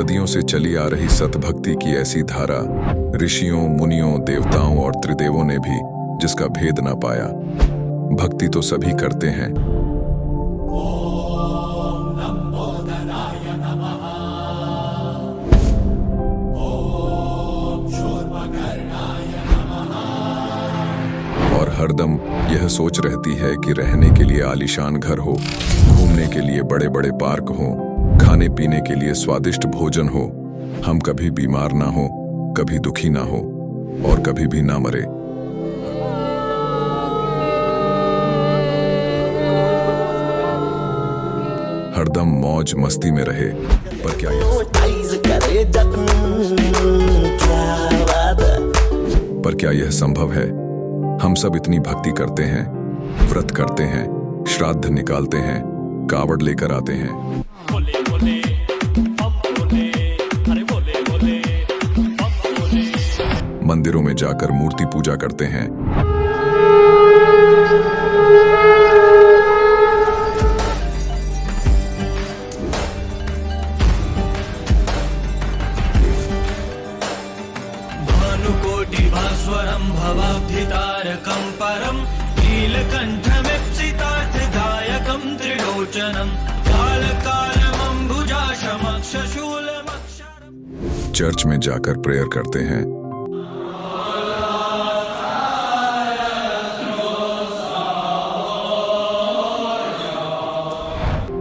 सदियों से चली आ रही सतभक्ति की ऐसी धारा, ऋषियों, मुनियों, देवताओं और त्रिदेवों ने भी जिसका भेद ना पाया। भक्ति तो सभी करते हैं, और हरदम यह सोच रहती है कि रहने के लिए आलीशान घर हो, घूमने के लिए बड़े बड़े पार्क हो, खाने पीने के लिए स्वादिष्ट भोजन हो, हम कभी बीमार ना हो, कभी दुखी ना हो और कभी भी ना मरे। हरदम मौज मस्ती में रहे। पर क्या यह संभव है? हम सब इतनी भक्ति करते हैं, व्रत करते हैं, श्राद्ध निकालते हैं, कावड़ लेकर आते हैं, मंदिरों में जाकर मूर्ति पूजा करते हैं, भानुकोटिभास्वरं भवाब्धितारकं परं नीलकण्ठमीप्सितार्थदायकं त्रिलोचनं कालकालमम्बुजाशमक्षशूलमक्षरम्। चर्च में जाकर प्रेयर करते हैं,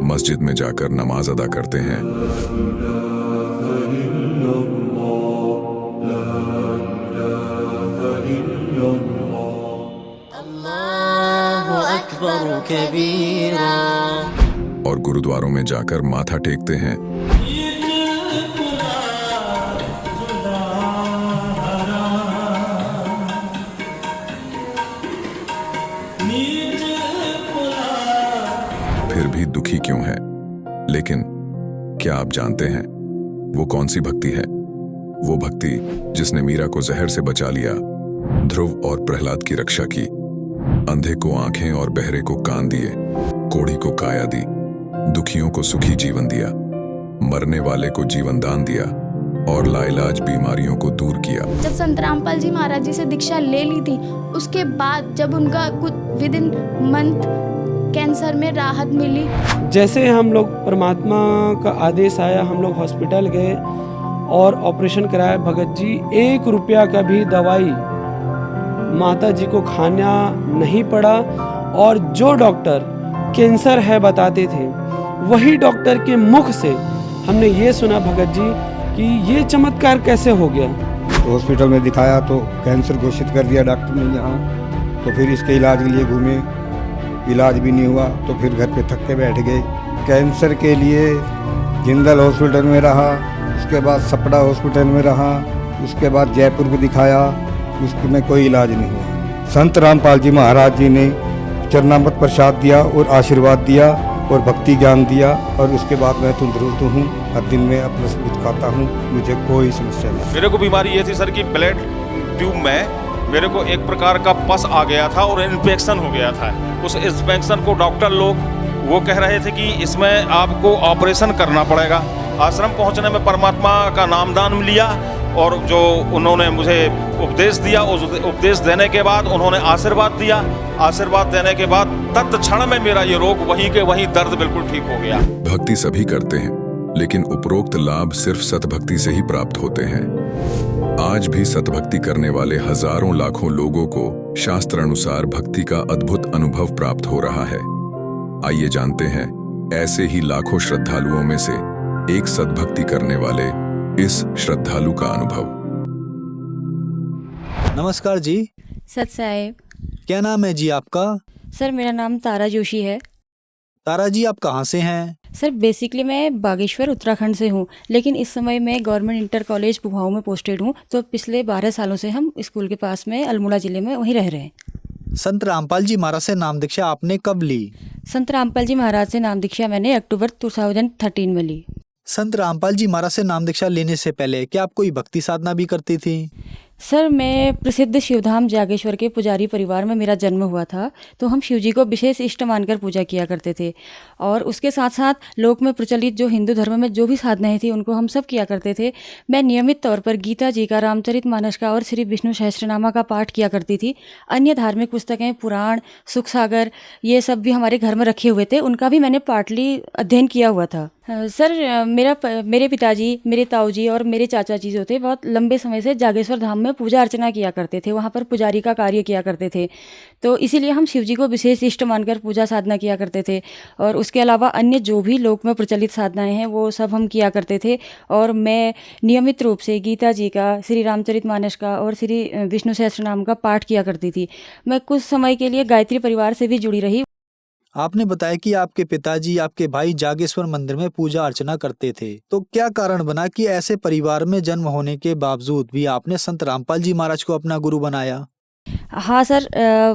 मस्जिद में जाकर नमाज अदा करते हैं, अल्लाहु अकबर कबीरा, और गुरुद्वारों में जाकर माथा टेकते हैं, फिर भी दुखी क्यों है? लेकिन क्या आप जानते हैं वो कौन सी भक्ति है? वो भक्ति जिसने मीरा को जहर से बचा लिया, ध्रुव और प्रहलाद की रक्षा की, अंधे को आंखें और बहरे को कान दिए, कोढ़ी को काया दी, दुखियों को सुखी जीवन दिया, मरने वाले को जीवन दान दिया और लाइलाज बीमारियों को दूर किया। जब संत रामपाल जी महाराज जी से दीक्षा ले ली थी, उसके बाद जब उनका कुछ विद इन मंथ कैंसर में राहत मिली। जैसे हम लोग परमात्मा का आदेश आया, हम लोग हॉस्पिटल गए और ऑपरेशन कराया। भगत जी 1 रुपया का भी दवाई माता जी को खाना नहीं पड़ा, और जो डॉक्टर कैंसर है बताते थे, वही डॉक्टर के मुख से हमने ये सुना भगत जी कि ये चमत्कार कैसे हो गया। तो हॉस्पिटल में दिखाया तो कैंसर घोषित कर दिया डॉक्टर ने यहाँ। तो फिर इसके इलाज के लिए घूमे, इलाज भी नहीं हुआ, तो फिर घर पे थक के बैठ गए। कैंसर के लिए जिंदल हॉस्पिटल में रहा, उसके बाद सपड़ा हॉस्पिटल में रहा, उसके बाद जयपुर को दिखाया, उसमें कोई इलाज नहीं हुआ। संत रामपाल जी महाराज जी ने चरणामृत प्रसाद दिया और आशीर्वाद दिया और भक्ति ज्ञान दिया, और उसके बाद मैं तंदुरुस्त हूँ। हर दिन में अपना सब कुछ खाता हूँ, मुझे कोई समस्या नहीं। मेरे को बीमारी ये थी सर कि ब्लड ट्यूब में मेरे को एक प्रकार का पस आ गया था और इन्फेक्शन हो गया था। उस इन्फेक्शन को डॉक्टर लोग वो कह रहे थे कि इसमें आपको ऑपरेशन करना पड़ेगा। आश्रम पहुंचने में परमात्मा का नामदान लिया और जो उन्होंने मुझे उपदेश दिया, उस उपदेश देने के बाद उन्होंने आशीर्वाद दिया। आशीर्वाद देने के बाद तत्क्षण में मेरा ये रोग वहीं के वहीं दर्द बिल्कुल ठीक हो गया। भक्ति सभी करते हैं, लेकिन उपरोक्त लाभ सिर्फ सतभक्ति से ही प्राप्त होते हैं। आज भी सतभक्ति करने वाले हजारों लाखों लोगों को शास्त्र अनुसार भक्ति का अद्भुत अनुभव प्राप्त हो रहा है। आइए जानते हैं ऐसे ही लाखों श्रद्धालुओं में से एक सतभक्ति करने वाले इस श्रद्धालु का अनुभव। नमस्कार जी। सत साहेब। क्या नाम है जी आपका? सर मेरा नाम तारा जोशी है। तारा जी आप कहाँ से हैं? सर बेसिकली मैं बागेश्वर उत्तराखंड से हूँ, लेकिन इस समय मैं गवर्नमेंट इंटर कॉलेज पुहाऊ में पोस्टेड हूँ। तो पिछले 12 सालों से हम स्कूल के पास में अल्मोड़ा ज़िले में वहीं रह रहे हैं। संत रामपाल जी महाराज से नाम दीक्षा आपने कब ली? संत रामपाल जी महाराज से नाम दीक्षा मैंने अक्टूबर 2013 में ली। संत रामपाल जी महाराज से नाम दीक्षा लेने से पहले क्या आप कोई भक्ति साधना भी करती थी? सर, मैं प्रसिद्ध शिवधाम जागेश्वर के पुजारी परिवार में मेरा जन्म हुआ था। तो हम शिव जी को विशेष इष्ट मानकर पूजा किया करते थे और उसके साथ साथ लोक में प्रचलित जो हिंदू धर्म में जो भी साधनाएं थी उनको हम सब किया करते थे। मैं नियमित तौर पर गीता जी का, रामचरितमानस का और श्री विष्णु सहस्त्रनामा का पाठ किया करती थी। अन्य धार्मिक पुस्तकें, पुराण, सुख सागर, ये सब भी हमारे घर में रखे हुए थे, उनका भी मैंने पार्टली अध्ययन किया हुआ था। सर, मेरे पिताजी, मेरे ताऊजी और मेरे चाचा जी जो थे बहुत लंबे समय से जागेश्वर धाम में पूजा अर्चना किया करते थे, वहाँ पर पुजारी का कार्य किया करते थे। तो इसीलिए हम शिव जी को विशेष इष्ट मानकर पूजा साधना किया करते थे और उसके अलावा अन्य जो भी लोक में प्रचलित साधनाएं हैं वो सब हम किया करते थे। और मैं नियमित रूप से गीता जी का, श्री रामचरितमानस का और श्री विष्णु सहस्त्रनाम का पाठ किया करती थी। मैं कुछ समय के लिए गायत्री परिवार से भी जुड़ी रही। आपने बताया कि आपके पिताजी, आपके भाई जागेश्वर मंदिर में पूजा अर्चना करते थे, तो क्या कारण बना कि ऐसे परिवार में जन्म होने के बावजूद भी आपने संत रामपाल जी महाराज को अपना गुरु बनाया? हाँ सर,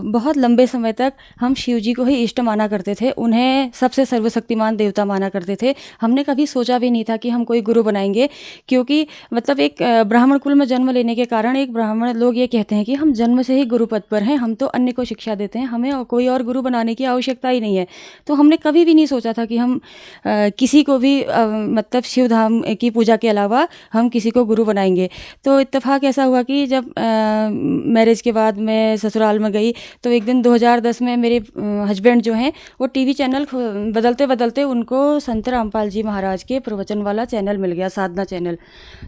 बहुत लंबे समय तक हम शिव जी को ही इष्ट माना करते थे, उन्हें सबसे सर्वशक्तिमान देवता माना करते थे। हमने कभी सोचा भी नहीं था कि हम कोई गुरु बनाएंगे, क्योंकि मतलब एक ब्राह्मण कुल में जन्म लेने के कारण एक ब्राह्मण लोग ये कहते हैं कि हम जन्म से ही गुरु पद पर हैं, हम तो अन्य को शिक्षा देते हैं, हमें कोई और गुरु बनाने की आवश्यकता ही नहीं है। तो हमने कभी भी नहीं सोचा था कि हम किसी को भी मतलब शिव धाम की पूजा के अलावा हम किसी को गुरु बनाएंगे। तो इत्तेफाक ऐसा हुआ कि जब मैरिज के बाद मैं ससुराल में गई तो एक दिन 2010 में मेरे हस्बैंड जो हैं वो टीवी चैनल बदलते बदलते उनको संत रामपाल जी महाराज के प्रवचन वाला चैनल मिल गया, साधना चैनल।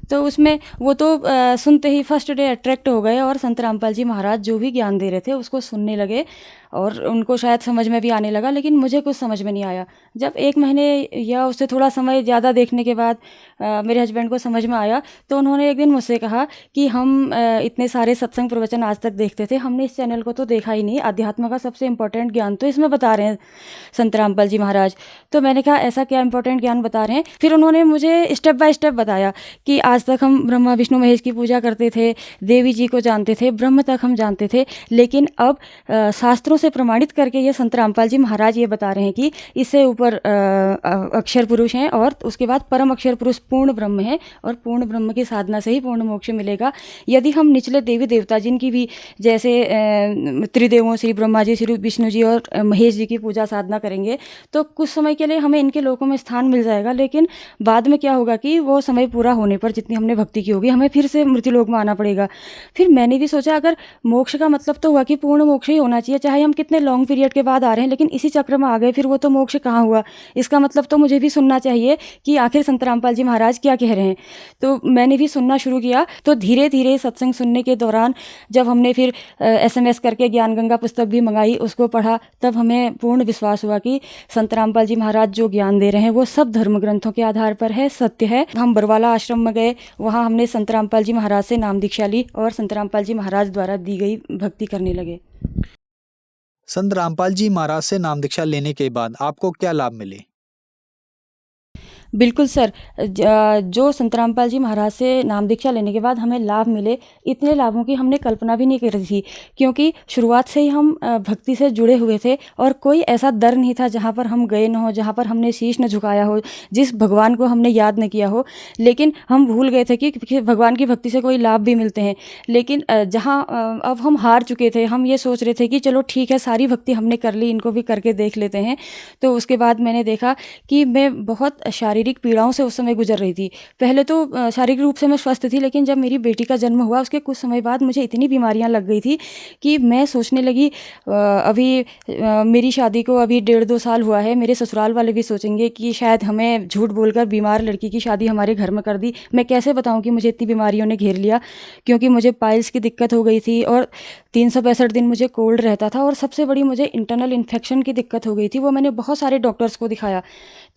तो उसमें वो तो सुनते ही फर्स्ट डे अट्रैक्ट हो गए और संत रामपाल जी महाराज जो भी ज्ञान दे रहे थे उसको सुनने लगे और उनको शायद समझ में भी आने लगा, लेकिन मुझे कुछ समझ में नहीं आया। जब 1 महीने या उससे थोड़ा समय ज़्यादा देखने के बाद मेरे हस्बैंड को समझ में आया तो उन्होंने एक दिन मुझसे कहा कि हम इतने सारे सत्संग प्रवचन आज तक देखते थे, हमने इस चैनल को तो देखा ही नहीं, अध्यात्म का सबसे इंपॉर्टेंट ज्ञान तो इसमें बता रहे हैं संत रामपाल जी महाराज। तो मैंने कहा ऐसा क्या इंपॉर्टेंट ज्ञान बता रहे हैं? फिर उन्होंने मुझे स्टेप बाय स्टेप बताया कि आज तक हम ब्रह्मा विष्णु महेश की पूजा करते थे, देवी जी को जानते थे, ब्रह्म तक हम जानते थे, लेकिन अब शास्त्रों से प्रमाणित करके ये संत रामपाल जी महाराज ये बता रहे हैं कि इससे ऊपर अक्षर पुरुष हैं और उसके बाद परम अक्षर पुरुष पूर्ण ब्रह्म है और पूर्ण ब्रह्म की साधना से ही पूर्ण मोक्ष मिलेगा। यदि हम निचले देवी देवता जिनकी भी जैसे त्रिदेवों श्री ब्रह्मा जी, श्री विष्णु जी और महेश जी की पूजा साधना करेंगे तो कुछ समय के लिए हमें इनके लोकों में स्थान मिल जाएगा, लेकिन बाद में क्या होगा कि वो समय पूरा होने पर जितनी हमने भक्ति की होगी हमें फिर से मृत्युलोक में आना पड़ेगा। फिर मैंने भी सोचा अगर मोक्ष का मतलब तो हुआ कि पूर्ण मोक्ष ही होना चाहिए, चाहे हम कितने लॉन्ग पीरियड के बाद आ रहे हैं, लेकिन इसी चक्र में आ गए फिर वो तो मोक्ष कहाँ हुआ? इसका मतलब तो मुझे भी सुनना चाहिए कि आखिर संत रामपाल जी महाराज क्या कह रहे हैं। तो मैंने भी सुनना शुरू किया। तो धीरे धीरे सत्संग सुनने के दौरान जब हमने फिर SMS करके ज्ञान गंगा पुस्तक भी मंगाई, उसको पढ़ा, तब हमें पूर्ण विश्वास हुआ कि संत रामपाल जी महाराज जो ज्ञान दे रहे हैं वो सब धर्म ग्रंथों के आधार पर है, सत्य है। हम बरवाला आश्रम में गए, वहाँ हमने संत रामपाल जी महाराज से नाम दीक्षा ली और संत रामपाल जी महाराज द्वारा दी गई भक्ति करने लगे। संत रामपाल जी महाराज से नाम दीक्षा लेने के बाद आपको क्या लाभ मिले? बिल्कुल सर, जो संत रामपाल जी महाराज से नाम दीक्षा लेने के बाद हमें लाभ मिले, इतने लाभों की हमने कल्पना भी नहीं करी थी, क्योंकि शुरुआत से ही हम भक्ति से जुड़े हुए थे और कोई ऐसा दर नहीं था जहाँ पर हम गए न हो, जहाँ पर हमने शीश न झुकाया हो, जिस भगवान को हमने याद न किया हो। लेकिन हम भूल गए थे कि भगवान की भक्ति से कोई लाभ भी मिलते हैं। लेकिन जहाँ अब हम हार चुके थे, हम ये सोच रहे थे कि चलो ठीक है, सारी भक्ति हमने कर ली, इनको भी करके देख लेते हैं। तो उसके बाद मैंने देखा कि मैं बहुत शारीरिक पीड़ाओं से उस समय गुजर रही थी। पहले तो शारीरिक रूप से मैं स्वस्थ थी, लेकिन जब मेरी बेटी का जन्म हुआ उसके कुछ समय बाद मुझे इतनी बीमारियां लग गई थी कि मैं सोचने लगी अभी मेरी शादी को अभी 1.5-2 साल हुआ है, मेरे ससुराल वाले भी सोचेंगे कि शायद हमें झूठ बोलकर बीमार लड़की की शादी हमारे घर में कर दी। मैं कैसे बताऊं कि मुझे इतनी बीमारियों ने घेर लिया, क्योंकि मुझे पाइल्स की दिक्कत हो गई थी और 365 दिन मुझे कोल्ड रहता था और सबसे बड़ी मुझे इंटरनल इन्फेक्शन की दिक्कत हो गई थी। वो मैंने बहुत सारे डॉक्टर्स को दिखाया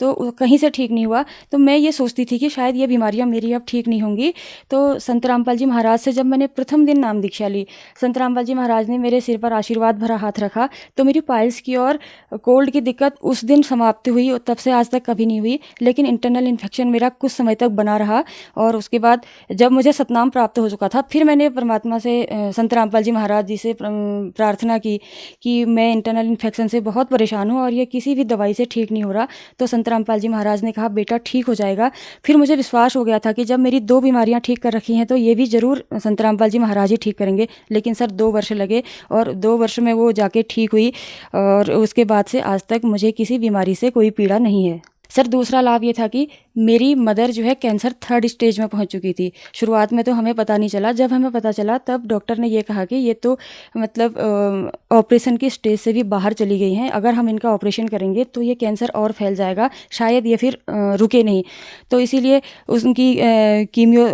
तो कहीं से ठीक नहीं हुआ। तो मैं ये सोचती थी कि शायद ये बीमारियां मेरी अब ठीक नहीं होंगी। तो संत रामपाल जी महाराज से जब मैंने प्रथम दिन नाम दीक्षा ली, संत रामपाल जी महाराज ने मेरे सिर पर आशीर्वाद भरा हाथ रखा तो मेरी पाइल्स की और कोल्ड की दिक्कत उस दिन समाप्त हुई और तब से आज तक कभी नहीं हुई। लेकिन इंटरनल इन्फेक्शन मेरा कुछ समय तक बना रहा और उसके बाद जब मुझे सतनाम प्राप्त हो चुका था, फिर मैंने परमात्मा से संत रामपाल जी महाराज जी से प्रार्थना की कि मैं इंटरनल इन्फेक्शन से बहुत परेशान हूँ और ये किसी भी दवाई से ठीक नहीं हो रहा। तो संत रामपाल जी महाराज ने कहा, बेटा ठीक हो जाएगा। फिर मुझे विश्वास हो गया था कि जब मेरी 2 बीमारियां ठीक कर रखी हैं तो ये भी ज़रूर संत रामपाल जी महाराज ही ठीक करेंगे। लेकिन सर 2 वर्ष लगे और 2 वर्ष में वो जाके ठीक हुई और उसके बाद से आज तक मुझे किसी बीमारी से कोई पीड़ा नहीं है। सर दूसरा लाभ ये था कि मेरी मदर जो है कैंसर 3rd स्टेज में पहुंच चुकी थी। शुरुआत में तो हमें पता नहीं चला, जब हमें पता चला तब डॉक्टर ने ये कहा कि ये तो मतलब ऑपरेशन की स्टेज से भी बाहर चली गई हैं, अगर हम इनका ऑपरेशन करेंगे तो ये कैंसर और फैल जाएगा, शायद ये फिर रुके नहीं। तो इसीलिए उनकी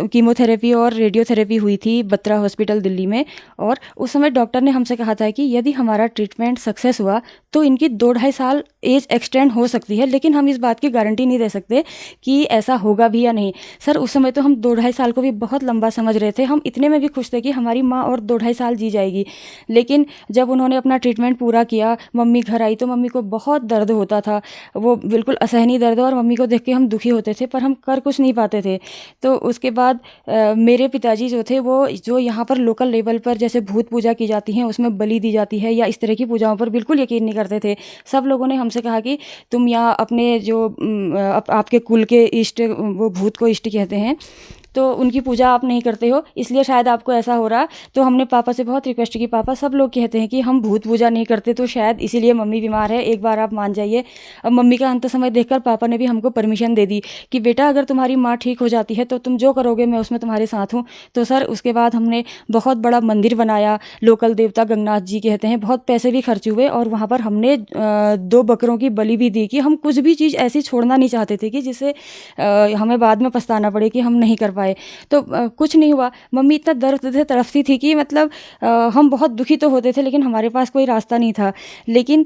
कीमोथेरेपी और रेडियोथेरेपी हुई थी बत्रा हॉस्पिटल दिल्ली में। और उस समय डॉक्टर ने हमसे कहा था कि यदि हमारा ट्रीटमेंट सक्सेस हुआ तो इनकी 2-2.5 साल एज एक्सटेंड हो सकती है, लेकिन हम इस बात की गारंटी नहीं दे सकते कि ऐसा होगा भी या नहीं। सर उस समय तो हम 2-2.5 साल को भी बहुत लंबा समझ रहे थे, हम इतने में भी खुश थे कि हमारी माँ और 2-2.5 साल जी जाएगी। लेकिन जब उन्होंने अपना ट्रीटमेंट पूरा किया, मम्मी घर आई तो मम्मी को बहुत दर्द होता था, वो बिल्कुल असहनीय दर्द, और मम्मी को देख के हम दुखी होते थे पर हम कर कुछ नहीं पाते थे। तो उसके बाद मेरे पिताजी जो थे वो जो यहाँ पर लोकल लेवल पर जैसे भूत पूजा की जाती है उसमें बलि दी जाती है या इस तरह की पूजाओं पर बिल्कुल यकीन नहीं करते थे। सब लोगों ने हमसे कहा कि तुम यहाँ अपने जो आपके कुल के इष्ट, वो भूत को इष्ट कहते हैं, तो उनकी पूजा आप नहीं करते हो, इसलिए शायद आपको ऐसा हो रहा। तो हमने पापा से बहुत रिक्वेस्ट की, पापा सब लोग कहते हैं कि हम भूत पूजा नहीं करते तो शायद इसीलिए मम्मी बीमार है, एक बार आप मान जाइए। अब मम्मी का अंत समय देखकर पापा ने भी हमको परमिशन दे दी कि बेटा अगर तुम्हारी माँ ठीक हो जाती है तो तुम जो करोगे मैं उसमें तुम्हारे साथ हूँ। तो सर उसके बाद हमने बहुत बड़ा मंदिर बनाया, लोकल देवता गंगनाथ जी कहते हैं, बहुत पैसे भी खर्च हुए और वहाँ पर हमने 2 बकरों की बलि भी दी कि हम कुछ भी चीज़ ऐसी छोड़ना नहीं चाहते थे कि जिससे हमें बाद में पछताना पड़े कि हम नहीं कर पाए। तो कुछ नहीं हुआ। मम्मी इतना दर्द से तड़फती थी कि मतलब हम बहुत दुखी तो होते थे लेकिन हमारे पास कोई रास्ता नहीं था। लेकिन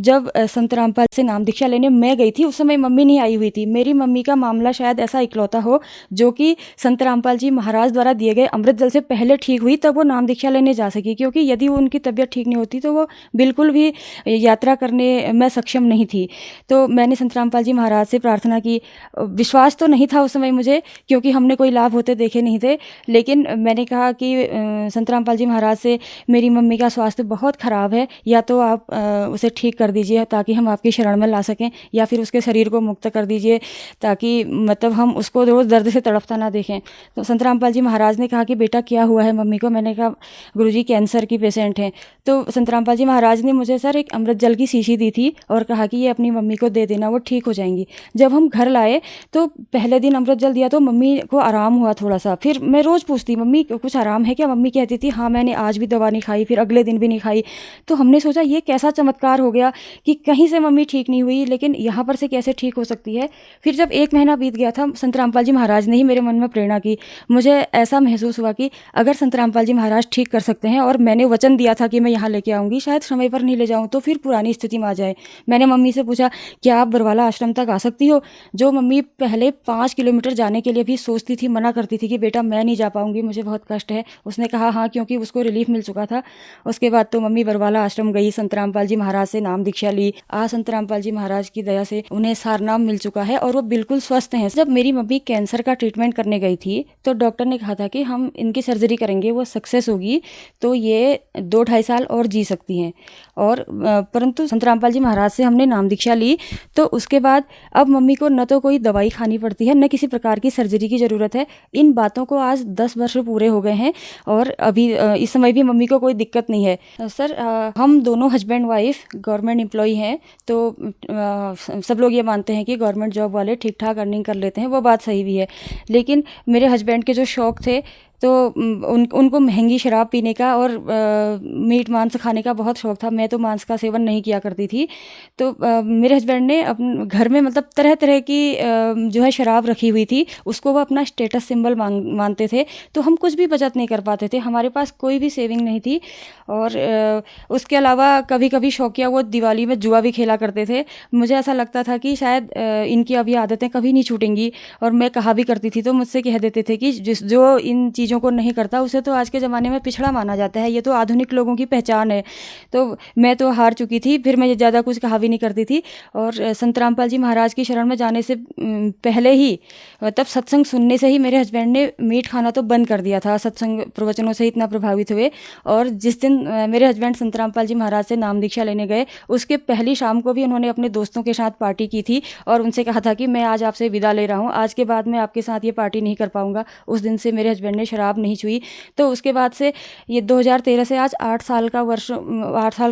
जब संत रामपाल से नाम दीक्षा लेने मैं गई थी उस समय मम्मी नहीं आई हुई थी। मेरी मम्मी का मामला शायद ऐसा इकलौता हो जो कि संत रामपाल जी महाराज द्वारा दिए गए अमृत जल से पहले ठीक हुई, तब वो नाम दीक्षा लेने जा सकी, क्योंकि यदि वो उनकी तबीयत ठीक नहीं होती तो वो बिल्कुल भी यात्रा करने में सक्षम नहीं थी। तो मैंने संत रामपाल जी महाराज से प्रार्थना की। विश्वास तो नहीं था उस समय मुझे, क्योंकि हमने कोई लाभ होते देखे नहीं थे, लेकिन मैंने कहा कि संत रामपाल जी महाराज से मेरी मम्मी का स्वास्थ्य बहुत ख़राब है, या तो आप उसे ठीक कर दीजिए ताकि हम आपकी शरण में ला सकें, या फिर उसके शरीर को मुक्त कर दीजिए ताकि मतलब हम उसको रोज़ दर्द से तड़पता ना देखें। तो संत रामपाल जी महाराज ने कहा कि बेटा क्या हुआ है मम्मी को? मैंने कहा गुरुजी कैंसर की पेशेंट हैं। तो संत रामपाल जी महाराज ने मुझे सर एक अमृत जल की शीशी दी थी और कहा कि ये अपनी मम्मी को दे देना, वो ठीक हो जाएंगी। जब हम घर लाए तो पहले दिन अमृत जल दिया तो मम्मी को आराम हुआ थोड़ा सा। फिर मैं रोज़ पूछती मम्मी कुछ आराम है क्या? मम्मी कहती थी हाँ मैंने आज भी दवा नहीं खाई, फिर अगले दिन भी नहीं खाई। तो हमने सोचा ये कैसा चमत्कार हो गया कि कहीं से मम्मी ठीक नहीं हुई लेकिन यहाँ पर से कैसे ठीक हो सकती है। फिर जब 1 महीना बीत गया था, संत रामपाल जी महाराज ने ही मेरे मन में प्रेरणा की। मुझे ऐसा महसूस हुआ कि अगर संत रामपाल जी महाराज ठीक कर सकते हैं और मैंने वचन दिया था कि मैं यहाँ लेके आऊँगी, शायद समय पर नहीं ले जाऊँ तो फिर पुरानी स्थिति में आ जाए। मैंने मम्मी से पूछा क्या आप बरवाला आश्रम तक आ सकती हो? जो मम्मी पहले 5 किलोमीटर जाने के लिए भी सोचती थी, मना करती थी कि बेटा मैं नहीं जा पाऊँगी, मुझे बहुत कष्ट है। उसने कहा हाँ, क्योंकि उसको रिलीफ मिल चुका था। उसके बाद तो मम्मी बरवाला आश्रम गई, संत रामपाल जी महाराज से नाम दीक्षा ली। आज संत रामपाल जी महाराज की दया से उन्हें सारनाम मिल चुका है और वो बिल्कुल स्वस्थ हैं। जब मेरी मम्मी कैंसर का ट्रीटमेंट करने गई थी तो डॉक्टर ने कहा था कि हम इनकी सर्जरी करेंगे, वो सक्सेस होगी तो ये 2-2.5 साल और जी सकती हैं। और परंतु संत रामपाल जी महाराज से हमने नाम दीक्षा ली तो उसके बाद अब मम्मी को न तो कोई दवाई खानी पड़ती है, न किसी प्रकार की सर्जरी की ज़रूरत है। इन बातों को आज 10 वर्ष पूरे हो गए हैं और अभी इस समय भी मम्मी को कोई दिक्कत नहीं है। सर हम दोनों हस्बैंड वाइफ गवर्नमेंट एम्प्लॉई हैं, तो सब लोग ये मानते हैं कि गवर्नमेंट जॉब वाले ठीक ठाक अर्निंग कर लेते हैं, वो बात सही भी है। लेकिन मेरे हस्बैंड के जो शौक़ थे तो उनको महंगी शराब पीने का और मीट मांस खाने का बहुत शौक़ था। मैं तो मांस का सेवन नहीं किया करती थी। तो मेरे हस्बैंड ने अपने घर में मतलब तरह तरह की जो है शराब रखी हुई थी, उसको वो अपना स्टेटस सिंबल मानते थे। तो हम कुछ भी बचत नहीं कर पाते थे, हमारे पास कोई भी सेविंग नहीं थी। और उसके अलावा कभी कभी शौकिया वो दिवाली में जुआ भी खेला करते थे। मुझे ऐसा लगता था कि शायद इनकी अब ये आदतें कभी नहीं छूटेंगी, और मैं कहा भी करती थी तो मुझसे कह देते थे कि जो इन चीज़ों चीज़ों को नहीं करता उसे तो आज के ज़माने में पिछड़ा माना जाता है, ये तो आधुनिक लोगों की पहचान है। तो मैं तो हार चुकी थी, फिर मैं ज़्यादा कुछ कहा भी नहीं करती थी। और संत रामपाल जी महाराज की शरण में जाने से पहले ही, तब सत्संग सुनने से ही मेरे हस्बैंड ने मीट खाना तो बंद कर दिया था, सत्संग प्रवचनों से इतना प्रभावित हुए। और जिस दिन मेरे हस्बैंड संत रामपाल जी महाराज से नाम दीक्षा लेने गए, उसके पहली शाम को भी उन्होंने अपने दोस्तों के साथ पार्टी की थी और उनसे कहा था कि मैं आज आपसे विदा ले रहा हूँ, आज के बाद मैं आपके साथ ये पार्टी नहीं कर पाऊँगा। उस दिन से मेरे हस्बैंड ने शराब नहीं छुई। तो उसके बाद से ये 2013 से आज 8 साल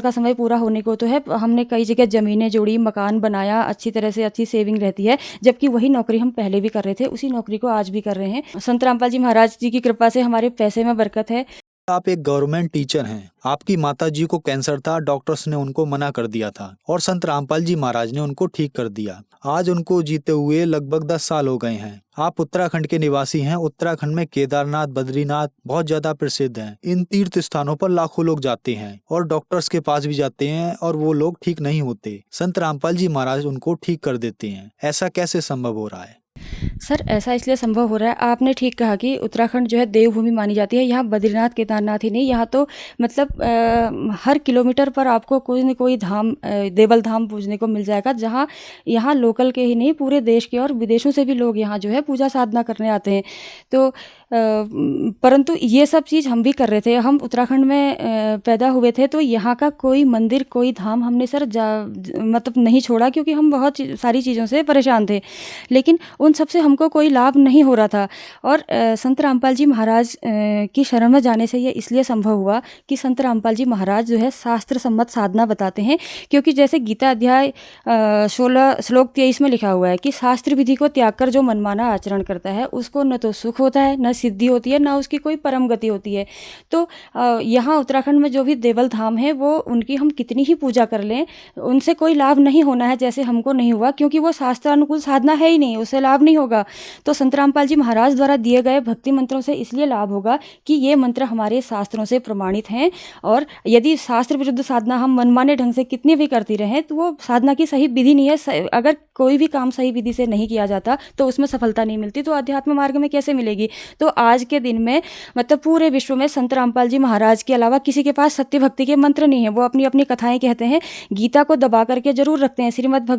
का समय पूरा होने को तो है। हमने कई जगह ज़मीनें जोड़ी, मकान बनाया, अच्छी तरह से अच्छी सेविंग रहती है, जबकि वही नौकरी हम पहले भी कर रहे थे, उसी नौकरी को आज भी कर रहे हैं। संत रामपाल जी महाराज जी की कृपा से हमारे पैसे में बरकत है। आप एक गवर्नमेंट टीचर हैं, आपकी माताजी को कैंसर था, डॉक्टर्स ने उनको मना कर दिया था और संत रामपाल जी महाराज ने उनको ठीक कर दिया। आज उनको जीते हुए लगभग 10 साल हो गए हैं। आप उत्तराखंड के निवासी हैं। उत्तराखंड में केदारनाथ, बद्रीनाथ बहुत ज्यादा प्रसिद्ध हैं। इन तीर्थ स्थानों पर लाखों लोग जाते हैं और डॉक्टर्स के पास भी जाते हैं और वो लोग ठीक नहीं होते। संत रामपाल जी महाराज उनको ठीक कर देते हैं। ऐसा कैसे संभव हो रहा है? सर, ऐसा इसलिए संभव हो रहा है, आपने ठीक कहा कि उत्तराखंड जो है देवभूमि मानी जाती है। यहाँ बद्रीनाथ, केदारनाथ ही नहीं, यहाँ तो मतलब हर किलोमीटर पर आपको कोई न कोई धाम, देवल धाम पूजने को मिल जाएगा, जहाँ यहाँ लोकल के ही नहीं पूरे देश के और विदेशों से भी लोग यहाँ जो है पूजा साधना करने आते हैं। तो परंतु ये सब चीज़ हम भी कर रहे थे। हम उत्तराखंड में पैदा हुए थे, तो यहाँ का कोई मंदिर, कोई धाम हमने सर मतलब नहीं छोड़ा, क्योंकि हम बहुत सारी चीज़ों से परेशान थे, लेकिन उन सब से हमको कोई लाभ नहीं हो रहा था। और संत रामपाल जी महाराज की शरण में जाने से ये इसलिए संभव हुआ कि संत रामपाल जी महाराज जो है शास्त्र सम्मत साधना बताते हैं। क्योंकि जैसे गीता अध्याय 16 श्लोक 23 में लिखा हुआ है कि शास्त्र विधि को त्याग कर जो मनमाना आचरण करता है, उसको न तो सुख होता है, न सिद्धि होती है, ना उसकी कोई परम गति होती है। तो यहाँ उत्तराखंड में जो भी देवल धाम है, वो उनकी हम कितनी ही पूजा कर लें, उनसे कोई लाभ नहीं होना है, जैसे हमको नहीं हुआ, क्योंकि वो शास्त्रानुकूल साधना है ही नहीं, उससे लाभ नहीं होगा। तो संत रामपाल जी महाराज द्वारा दिए गए भक्ति मंत्रों से इसलिए लाभ होगा कि ये मंत्र हमारे शास्त्रों से प्रमाणित हैं। और यदि शास्त्र विरुद्ध साधना हम मनमाने ढंग से कितनी भी करती रहें, तो वो साधना की सही विधि नहीं है। अगर कोई भी काम सही विधि से नहीं किया जाता तो उसमें सफलता नहीं मिलती, तो अध्यात्म मार्ग में कैसे मिलेगी? तो आज के दिन में मतलब पूरे विश्व में संत रामपाल जी महाराज के अलावा किसी के पास सत्य भक्ति के मंत्र नहीं है। वो अपनी अपनी कथाएं कहते हैं, गीता को दबा करके जरूर रखते हैं, श्रीमद्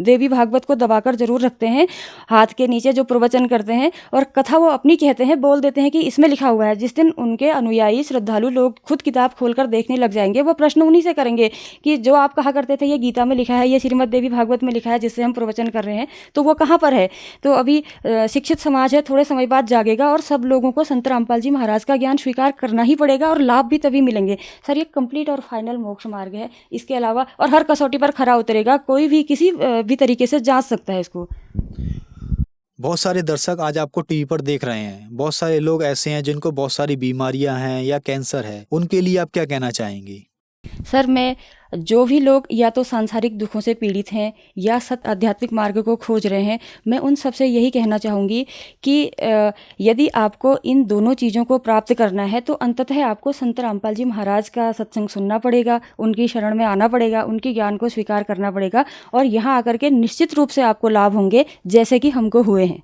देवी भागवत को दबाकर जरूर रखते हैं हाथ के नीचे जो प्रवचन करते हैं, और कथा वो अपनी कहते हैं, बोल देते हैं कि इसमें लिखा हुआ है। जिस दिन उनके अनुयायी श्रद्धालु लोग खुद किताब खोलकर देखने लग जाएंगे, वो प्रश्न उन्हीं से करेंगे कि जो आप कहा करते थे ये गीता में लिखा है, ये श्रीमद् देवी भागवत में लिखा है, जिससे हम प्रवचन कर रहे हैं, तो वो कहाँ पर है? तो अभी शिक्षित समाज है, थोड़े समय बाद जागेगा और सब लोगों को संत रामपाल जी महाराज का ज्ञान स्वीकार करना ही पड़ेगा, और लाभ भी तभी मिलेंगे। सर, ये कंप्लीट और फाइनल मोक्ष मार्ग है। इसके अलावा और हर कसौटी पर खरा उतरेगा, कोई भी किसी भी तरीके से जांच सकता है इसको। बहुत सारे दर्शक आज आपको टीवी पर देख रहे हैं। बहुत सारे लोग ऐसे हैं जिनको बहुत सारी बीमारियां हैं या कैंसर है, उनके लिए आप क्या कहना चाहेंगी? सर, मैं जो भी लोग या तो सांसारिक दुखों से पीड़ित हैं या सत आध्यात्मिक मार्ग को खोज रहे हैं, मैं उन सबसे यही कहना चाहूँगी कि यदि आपको इन दोनों चीज़ों को प्राप्त करना है तो अंततः आपको संत रामपाल जी महाराज का सत्संग सुनना पड़ेगा, उनकी शरण में आना पड़ेगा, उनके ज्ञान को स्वीकार करना पड़ेगा, और यहाँ आकर के निश्चित रूप से आपको लाभ होंगे, जैसे कि हमको हुए हैं।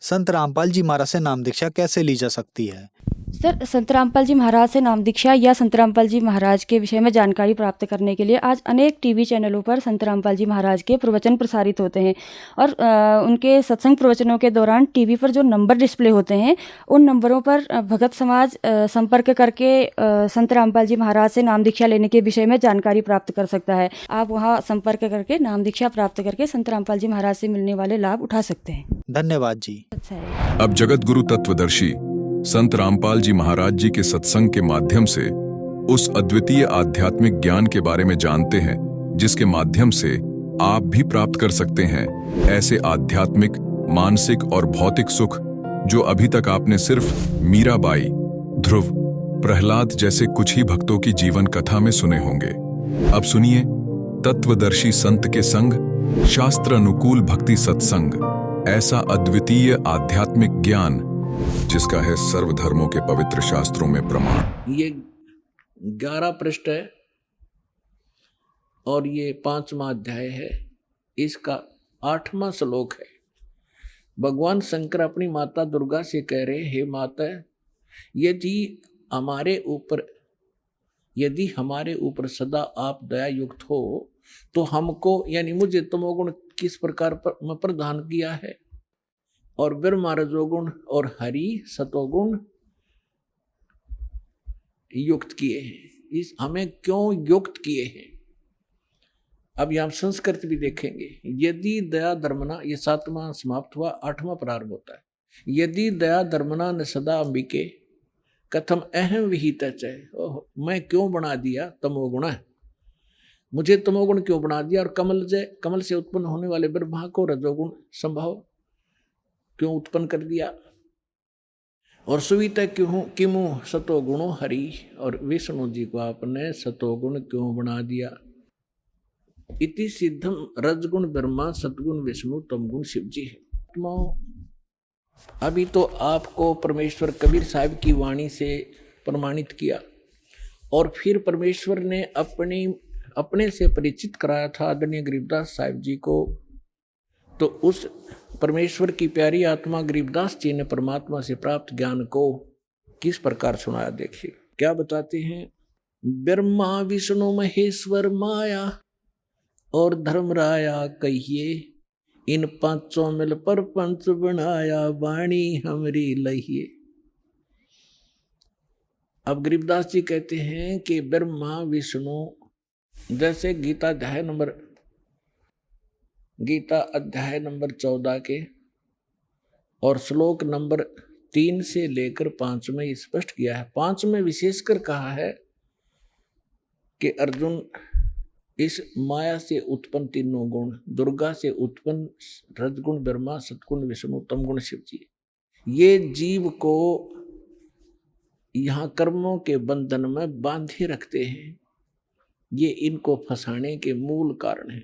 संत रामपाल जी महाराज से नाम दीक्षा कैसे ली जा सकती है? सर, संत रामपाल जी महाराज से नाम दीक्षा या संत रामपाल जी महाराज के विषय में जानकारी प्राप्त करने के लिए आज अनेक टीवी चैनलों पर संत रामपाल जी महाराज के प्रवचन प्रसारित होते हैं, और उनके सत्संग प्रवचनों के दौरान टीवी पर जो नंबर डिस्प्ले होते हैं, उन नंबरों पर भगत समाज संपर्क करके संत रामपाल जी महाराज से नाम दीक्षा लेने के विषय में जानकारी प्राप्त कर सकता है। आप वहाँ संपर्क करके नाम दीक्षा प्राप्त करके संत रामपाल जी महाराज से मिलने वाले लाभ उठा सकते हैं। धन्यवाद जी। अब जगत गुरु तत्वदर्शी संत रामपाल जी महाराज जी के सत्संग के माध्यम से उस अद्वितीय आध्यात्मिक ज्ञान के बारे में जानते हैं, जिसके माध्यम से आप भी प्राप्त कर सकते हैं ऐसे आध्यात्मिक, मानसिक और भौतिक सुख जो अभी तक आपने सिर्फ मीराबाई, ध्रुव, प्रहलाद जैसे कुछ ही भक्तों की जीवन कथा में सुने होंगे। अब सुनिए तत्वदर्शी संत के संग शास्त्र अनुकूल भक्ति सत्संग, ऐसा अद्वितीय आध्यात्मिक ज्ञान जिसका है सर्वधर्मों के पवित्र शास्त्रों में प्रमाण। ये 11 पृष्ठ है और ये 5वां अध्याय है। इसका 8वां श्लोक है। भगवान शंकर अपनी माता दुर्गा से कह रहे, हे माता, यदि हमारे ऊपर सदा आप दया युक्त हो तो हमको यानी मुझे तमोगुण किस प्रकार में प्रदान किया है, और ब्रह्मा रजोगुण और हरि सतोगुण युक्त किए हैं। इस हमें क्यों युक्त किए हैं? अब यहाँ संस्कृत भी देखेंगे। यदि दया धर्मना, ये 7वां समाप्त हुआ, 8वां प्रारंभ होता है। यदि दया धर्मना न सदा अंबिके कथम अहम विहित च, मैं क्यों बना दिया तमोगुण, मुझे तमोगुण क्यों बना दिया, और कमल से उत्पन्न होने वाले ब्रह्मा को रजोगुण संभव क्यों उत्पन्न कर दिया, और सुविता क्यों किमु सतोगुणो हरि, और विष्णु जी को आपने सतोगुण क्यों बना दिया। इति सिद्धम रजगुण ब्रह्मा सतगुण विष्णु तमगुण शिव जी है। अभी तो आपको परमेश्वर कबीर साहब की वाणी से प्रमाणित किया, और फिर परमेश्वर ने अपने से परिचित कराया था आदरणीय गरीबदास साहिब जी को। तो उस परमेश्वर की प्यारी आत्मा गरीबदास जी ने परमात्मा से प्राप्त ज्ञान को किस प्रकार सुनाया, देखिए क्या बताते हैं। ब्रह्मा विष्णु महेश्वर माया और धर्मराया कहिए, इन पांचों मिल पर पंच बनाया, वाणी हमरी लहिए। अब गरीबदास जी कहते हैं कि ब्रह्मा विष्णु, जैसे गीता अध्याय नंबर 14 के और श्लोक नंबर 3 से लेकर 5 में स्पष्ट किया है। 5 में विशेषकर कहा है कि अर्जुन, इस माया से उत्पन्न तीनों गुण, दुर्गा से उत्पन्न रजगुण ब्रह्मा सतगुण विष्णु तमगुण शिव जी, ये जीव को यहाँ कर्मों के बंधन में बांधे रखते हैं। ये इनको फंसाने के मूल कारण है।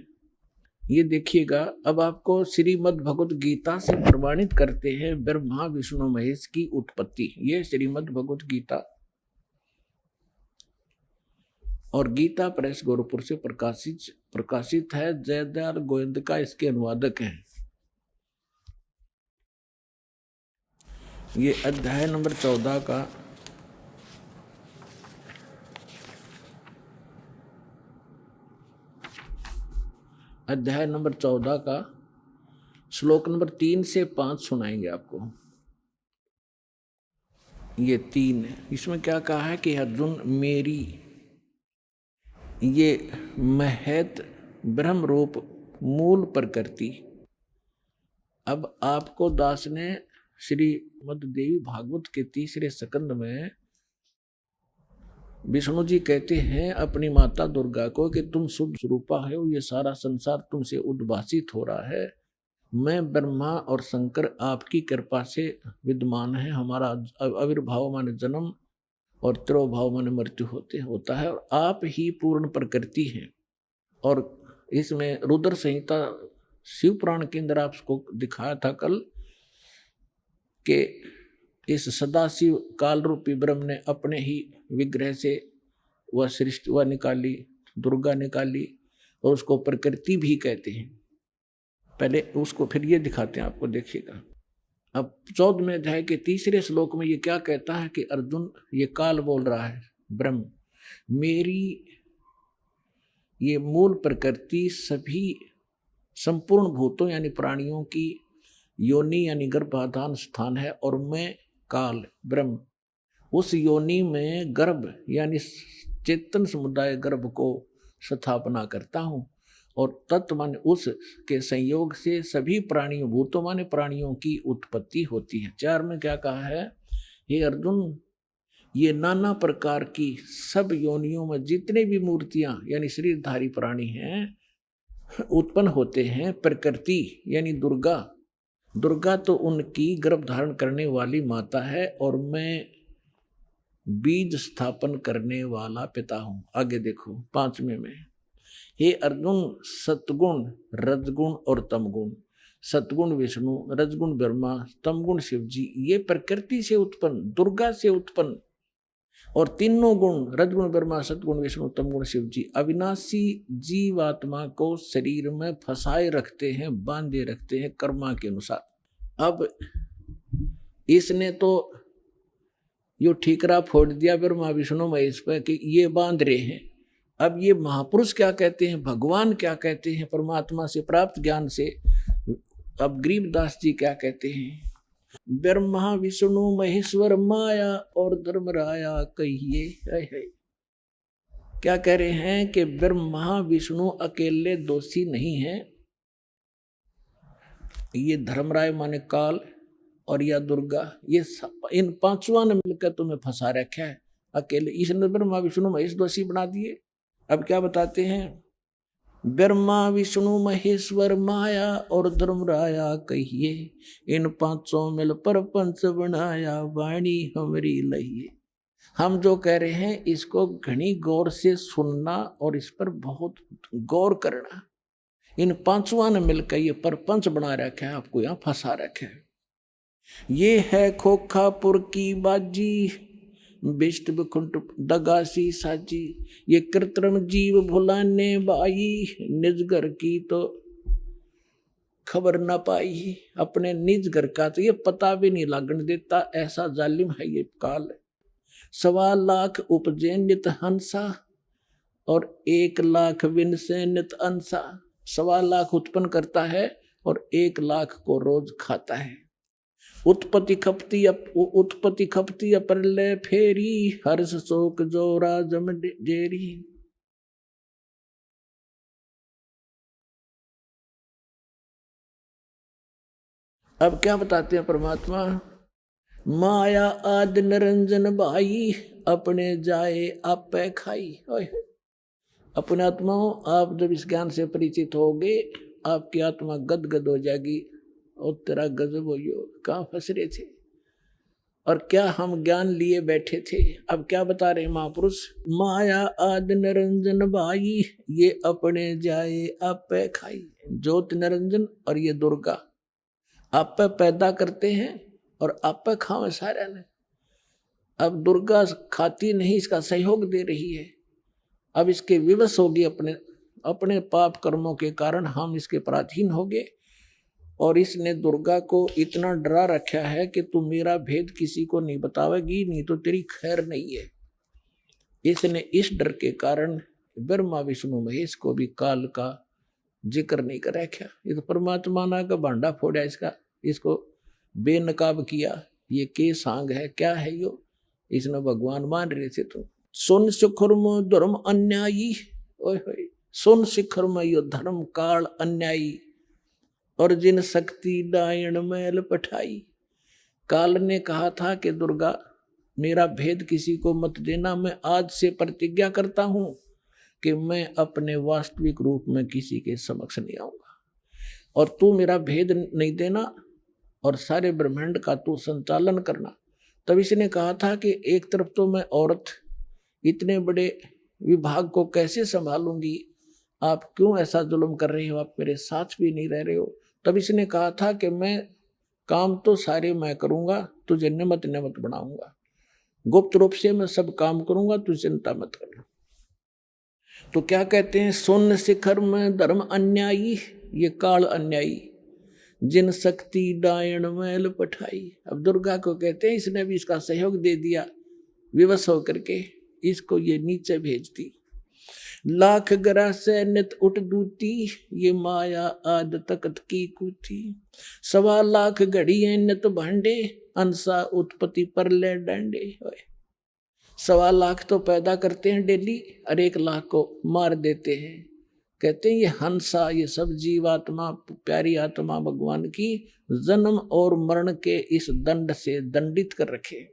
ये देखिएगा, अब आपको श्रीमद् भगवत गीता से प्रमाणित करते हैं ब्रह्मा विष्णु महेश की उत्पत्ति। ये श्रीमद् भगवत गीता और गीता प्रेस गोरखपुर से प्रकाशित है। जयदयाल गोविंद का इसके अनुवादक हैं। ये अध्याय नंबर 14 का श्लोक नंबर 3 से 5 सुनाएंगे आपको। ये 3 है। इसमें क्या कहा है कि अर्जुन, मेरी ये महत ब्रह्म रूप मूल प्रकृति। अब आपको दास ने श्रीमद् देवी भागवत के 3रे स्कंद में विष्णु जी कहते हैं अपनी माता दुर्गा को कि तुम शुद्ध स्वरूपा हो, ये सारा संसार तुमसे उद्भासित हो रहा है। मैं ब्रह्मा और शंकर आपकी कृपा से विद्यमान है। हमारा आविर्भाव माने जन्म और तिरोभाव माने मृत्यु होता है, और आप ही पूर्ण प्रकृति हैं। और इसमें रुद्र संहिता शिव पुराण के अंदर आपको दिखाया था कल कि इस सदाशिव काल रूपी ब्रह्म ने अपने ही विग्रह से वह सृष्टि वह निकाली, दुर्गा निकाली, और उसको प्रकृति भी कहते हैं। पहले उसको फिर ये दिखाते हैं आपको, देखिएगा। अब 14वें अध्याय के 3रे श्लोक में ये क्या कहता है कि अर्जुन, ये काल बोल रहा है ब्रह्म, मेरी ये मूल प्रकृति सभी संपूर्ण भूतों यानी प्राणियों की योनि यानी गर्भाधान स्थान है, और मैं काल ब्रह्म उस योनि में गर्भ यानी चेतन समुदाय गर्भ को स्थापना करता हूँ, और तत्व माने उस के संयोग से सभी प्राणियों भूतों माने प्राणियों की उत्पत्ति होती है। 4 में क्या कहा है, हे अर्जुन, ये नाना प्रकार की सब योनियों में जितने भी मूर्तियां यानी शरीरधारी प्राणी हैं उत्पन्न होते हैं। प्रकृति यानी दुर्गा तो उनकी गर्भ धारण करने वाली माता है, और मैं बीज स्थापन करने वाला पिता हूँ। आगे देखो 5वें में, हे अर्जुन, सतगुण रजगुण और तमगुण, सतगुण विष्णु रजगुण ब्रह्मा तमगुण शिव जी, ये प्रकृति से उत्पन्न दुर्गा से उत्पन्न और तीनों गुण रजगुण ब्रह्मा सतगुण विष्णु तमगुण शिव जी अविनाशी जीवात्मा को शरीर में फंसाए रखते हैं, बांधे रखते हैं कर्मा के अनुसार। अब इसने तो यो ठीकरा फोड़ दिया ब्रह्मा विष्णु महेश पे कि ये बांध रहे हैं। अब ये महापुरुष क्या कहते हैं, भगवान क्या कहते हैं, परमात्मा से प्राप्त ज्ञान से अब गरीबदास जी क्या कहते हैं, ब्रह्मा विष्णु महेश्वर माया और धर्मराया कहिए। है। क्या कह रहे हैं कि ब्रह्मा विष्णु अकेले दोषी नहीं हैं, ये धर्मराय माने काल और या दुर्गा, ये इन पांचवा ने मिलकर तुम्हें फंसा रखा है। अकेले इसने ब्रह्मा विष्णु महेश दोषी बना दिए। अब क्या बताते हैं, ब्रह्मा विष्णु महेश्वर माया और धर्मराया कहिए, इन पांचों मिल पर पंच बनाया वाणी हमारी लहिए। हम जो कह रहे हैं इसको घनी गौर से सुनना और इस पर बहुत गौर करना। इन पांचवा ने मिलकर ये परपंच बना रखा है, आपको यहाँ फंसा रखा है। ये है खोखापुर की बाजी, बिष्ट बिकुंठ दगासी साजी, ये कृत्रिम जीव भुलाने बाई, निज घर की तो खबर न पाई। अपने निज घर का तो ये पता भी नहीं लगने देता, ऐसा जालिम है ये काल। 1.25 लाख उपजे नित हंसा और 1 लाख विन से नित अंसा। 1.25 लाख उत्पन्न करता है और 1 लाख को रोज खाता है। उत्पत्ति खपती अप्रलय फेरी, हर्ष शोक जोरा जम जेरी। अब क्या बताते हैं परमात्मा, माया आद निरंजन भाई, अपने जाए आप खाई। अपने आत्माओं, आप जब इस ज्ञान से परिचित होगे आपकी आत्मा गदगद हो जाएगी। और तेरा गजब हो, कहाँ फंस रहे थे और क्या हम ज्ञान लिए बैठे थे। अब क्या बता रहे महापुरुष, माया आदि निरंजन भाई, ये अपने जाए आप खाई। ज्योत निरंजन और ये दुर्गा आप पैदा करते हैं और आप खावे सारे ने। अब दुर्गा खाती नहीं, इसका सहयोग दे रही है। अब इसके विवश होगी, अपने पाप कर्मों के कारण हम इसके पराधीन हो गए। और इसने दुर्गा को इतना डरा रखा है कि तू मेरा भेद किसी को नहीं बतावेगी, नहीं तो तेरी खैर नहीं है। इसने इस डर के कारण ब्रह्मा विष्णु महेश को भी काल का जिक्र नहीं कर रखा। ये तो परमात्मा ना का भांडा फोड़ा, इसको बेनकाब किया। ये के सांग है, क्या है यो, इसने भगवान मान रहे थे। तुम सुन शिखर में धर्म अन्यायी, सुन शिखर में यो धर्म काल अन्यायी, और जिन शक्ति डायण मैल पठाई। काल ने कहा था कि दुर्गा मेरा भेद किसी को मत देना, मैं आज से प्रतिज्ञा करता हूं कि मैं अपने वास्तविक रूप में किसी के समक्ष नहीं आऊंगा, और तू मेरा भेद नहीं देना और सारे ब्रह्मांड का तू संचालन करना। तब इसने कहा था कि एक तरफ तो मैं औरत इतने बड़े विभाग को कैसे संभालूंगी, आप क्यों ऐसा जुल्म कर रहे हो, आप मेरे साथ भी नहीं रह रहे हो। तब इसने कहा था कि मैं काम तो सारे मैं करूंगा, तुझे निमत बनाऊंगा, गुप्त रूप से मैं सब काम करूंगा, तू चिंता मत करना। तो क्या कहते हैं, सुन शिखर में धर्म अन्यायी, ये काल अन्यायी, जिन शक्ति डायण मैल पठाई। अब दुर्गा को कहते हैं इसने भी इसका सहयोग दे दिया, विवश होकर के इसको ये नीचे भेज दी। लाख गरा से नित उठ दूती, ये माया आद तकत की कूती। 1.25 लाख घड़िए नित भांडे, अंसा उत्पत्ति पर ले डंडे। 1.25 लाख तो पैदा करते हैं डेली और 1 लाख को मार देते हैं। कहते हैं ये हंसा, ये सब जीवात्मा, प्यारी आत्मा भगवान की जन्म और मरण के इस दंड से दंडित कर रखे।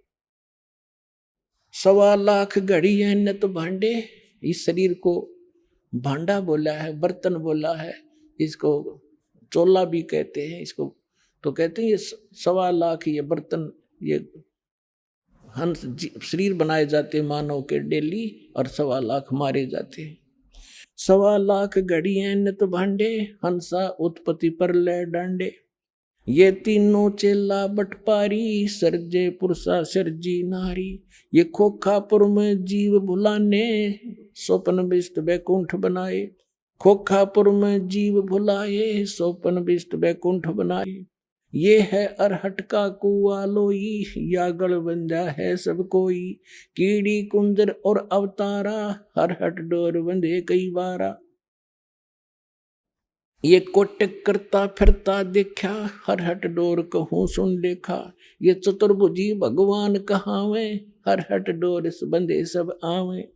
1.25 लाख घड़िए नित भांडे, इस शरीर को भांडा बोला है, बर्तन बोला है, इसको चोला भी कहते हैं इसको। तो कहते हैं ये 1.25 लाख ये बर्तन, ये हंस शरीर बनाए जाते मानव के डेली, और 1.25 लाख मारे जाते हैं। 1.25 लाख घड़ियां नित भांडे, हंसा उत्पत्ति पर ले डांडे। ये तीनों चेला बटपारी, सरजे पुरुषा सरजी नारी। ये खोखापुर में जीव भुलाने, स्वप्न विष्ट बैकुंठ बनाए। खोखापुर में जीव भुलाए, स्वप्न विष्ट बैकुंठ बनाए। ये है अरहट का कुआ लोई, या गढ़ बंधा है सब कोई। कीड़ी कुंजर और अवतारा, अरहट डोर बंधे कई बारा। ये कोटक करता फिरता देखा, अरहट डोर कहूँ सुन देखा। ये चतुर्भुजी भगवान कहावे, अरहट डोर बंधे सब आवे।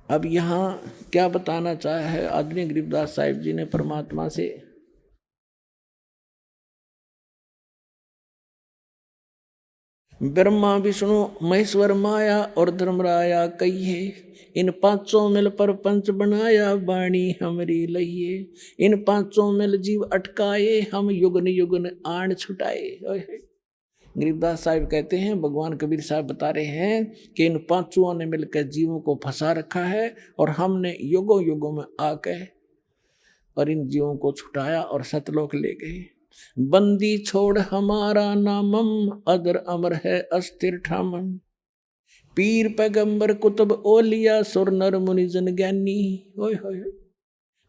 अब यहाँ क्या बताना चाहा है आदरणीय गरीबदास साहिब जी ने परमात्मा से? ब्रह्मा विष्णु महेश्वर माया और धर्मराया कहिए, इन पांचों मिल पर पंच बनाया, वाणी हमारी लइए। इन पांचों मिल जीव अटकाए, हम युगन युगन आण छुटाए। गरीबदास साहिब कहते हैं, भगवान कबीर साहब बता रहे हैं कि इन पांचों ने मिलकर जीवों को फंसा रखा है और हमने युगों युगों में आके और इन जीवों को छुटाया और सतलोक ले गए। बंदी छोड़ हमारा नामम, अदर अमर है अस्थिर ठामम। पीर पैगंबर कुतुब ओलिया, सुर नर मुनि जन ज्ञानी। ओए होए,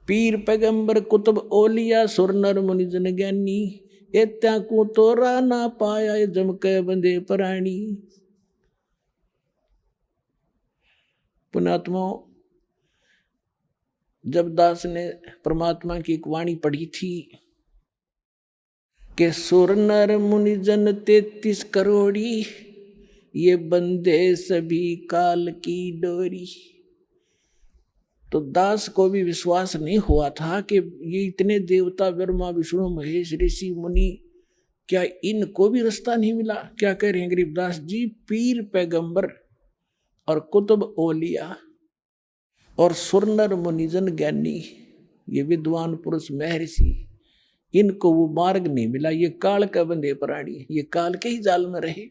पीर पैगंबर कुतुब ओलिया, सुर नर मुनि जन ज्ञानी। एत्या को तोरा ना पाया, जम के बंदे प्राणी। पुण्यात्मा, जब दास ने परमात्मा की एक वाणी पढ़ी थी कि सुर नर मुनि जन 33 करोड़ी, ये बंदे सभी काल की डोरी। तो दास को भी विश्वास नहीं हुआ था कि ये इतने देवता ब्रह्मा विष्णु महेश ऋषि मुनि, क्या इनको भी रास्ता नहीं मिला? क्या कह रहे हैं गरीबदास जी? पीर पैगंबर और कुतुब ओलिया और सुरनर मुनिजन ज्ञानी, ये विद्वान पुरुष महर्षि, इनको वो मार्ग नहीं मिला। ये काल का बंधे प्राणी, ये काल के ही जाल में रहे।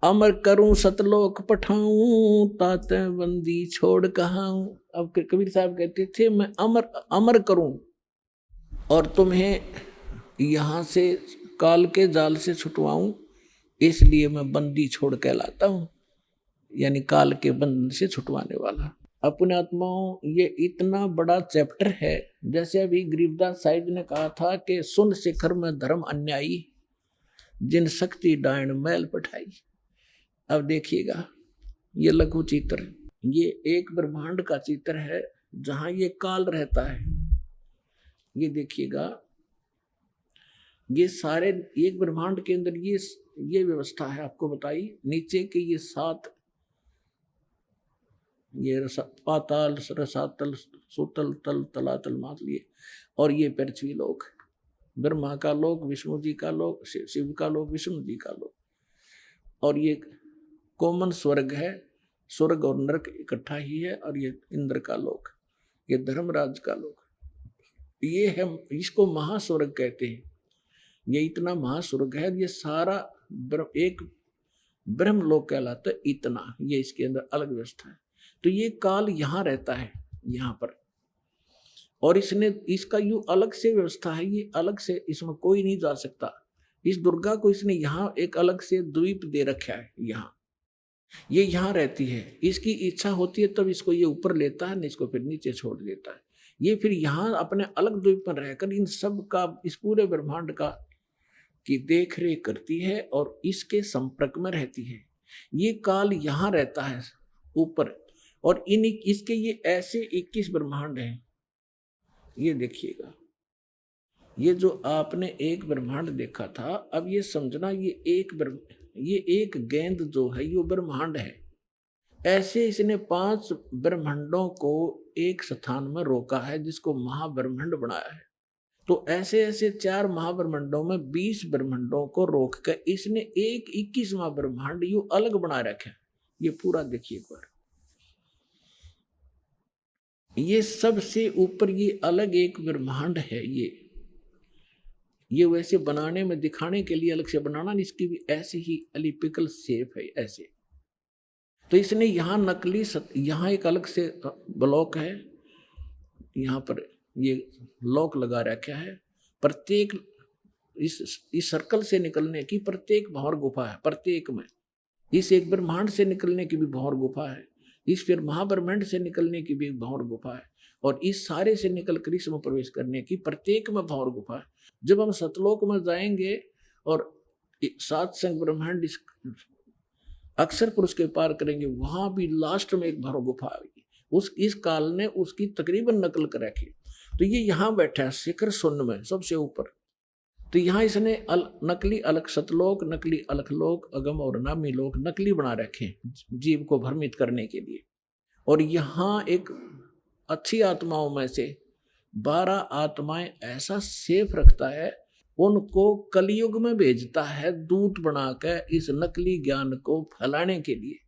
अमर करूं सतलोक पठाऊं, ताते बंदी छोड़ कहाऊं। अब कबीर साहब कहते थे, मैं अमर करूं और तुम्हें यहां से काल के जाल से छुटवाऊं, इसलिए मैं बंदी छोड़ कहलाता हूं, यानी काल के बंधन से छुटवाने वाला। अपने आत्माओं, ये इतना बड़ा चैप्टर है। जैसे अभी गरीबदास साहिब ने कहा था कि सुन शिखर में धर्म अन्यायी, जिन शक्ति डायन मैल पठाई। अब देखिएगा, ये लघु चित्र, ये एक ब्रह्मांड का चित्र है जहां ये काल रहता है। ये देखिएगा, ये सारे एक ब्रह्मांड के अंदर ये व्यवस्था है। आपको बताई, नीचे के ये 7, ये पाताल, रसातल, सुतल, तल, तलातल, मातल, और ये पृथ्वी लोक, ब्रह्मा का लोक, विष्णु जी का लोक, शिव का लोक, विष्णु जी का लोक, और ये कॉमन स्वर्ग है। स्वर्ग और नरक इकट्ठा ही है। और ये इंद्र का लोक, ये धर्मराज का लोक, ये है, इसको महास्वर्ग कहते हैं। ये इतना महास्वर्ग है, ये सारा एक ब्रह्म लोक कहलाता है। इतना ये इसके अंदर अलग व्यवस्था है। तो ये काल यहाँ रहता है, यहाँ पर, और इसका यूं अलग से व्यवस्था है। ये अलग से, इसमें कोई नहीं जा सकता। इस दुर्गा को इसने यहाँ एक अलग से द्वीप दे रखा है। यहाँ ये यहाँ रहती है, इसकी इच्छा होती है तब इसको ये ऊपर लेता है, नहीं इसको फिर नीचे छोड़ देता है। ये फिर यहाँ अपने अलग द्वीप पर रहकर इन सब का, इस पूरे ब्रह्मांड का की देख रेख करती है और इसके संपर्क में रहती है। ये काल यहाँ रहता है ऊपर, और इसके ये ऐसे 21 ब्रह्मांड हैं। ये देखिएगा, ये जो आपने एक ब्रह्मांड देखा था, अब ये समझना ये एक गेंद जो है ये ब्रह्मांड है। ऐसे इसने 5 ब्रह्मांडों को एक स्थान में रोका है, जिसको महाब्रह्मांड बनाया है। तो ऐसे ऐसे 4 महाब्रह्मांडों में 20 ब्रह्मांडों को रोक कर इसने एक 21वां ब्रह्मांड यूं अलग बना रखा है। ये पूरा देखिए एक बार, ये सबसे ऊपर ये अलग एक ब्रह्मांड है। ये वैसे बनाने में, दिखाने के लिए अलग से बनाना, इसकी भी ऐसे ही एलिप्टिकल शेप है ऐसे। तो इसने यहाँ नकली यहाँ एक अलग से ब्लॉक है, यहाँ पर ये लॉक लगा रखा है। प्रत्येक इस सर्कल से निकलने की प्रत्येक भंवर गुफा है, प्रत्येक में। इस एक ब्रह्मांड से निकलने की भी भंवर गुफा है, इस फिर महाब्रह्मांड से निकलने की भी भंवर गुफा है। और इस सारे से निकल कर इसमें प्रवेश करने की प्रत्येक में भंवर गुफा है। जब हम सतलोक में जाएंगे और सात संग ब्रह्मांड अक्षर पुरुष के पार करेंगे, वहां भी लास्ट में एक भंवर गुफा आएगी। इस काल ने उसकी तकरीबन नकल कर रखी। तो ये यहाँ बैठा है शिखर शून्य में सबसे ऊपर। तो यहाँ इसने नकली अलग सतलोक, नकली अलग लोक, अगम और नामी लोक नकली बना रखे जीव को भ्रमित करने के लिए। और यहाँ एक अच्छी आत्माओं में से 12 आत्माएं ऐसा सेफ रखता है, उनको कलयुग में भेजता है दूत बनाकर इस नकली ज्ञान को फैलाने के लिए।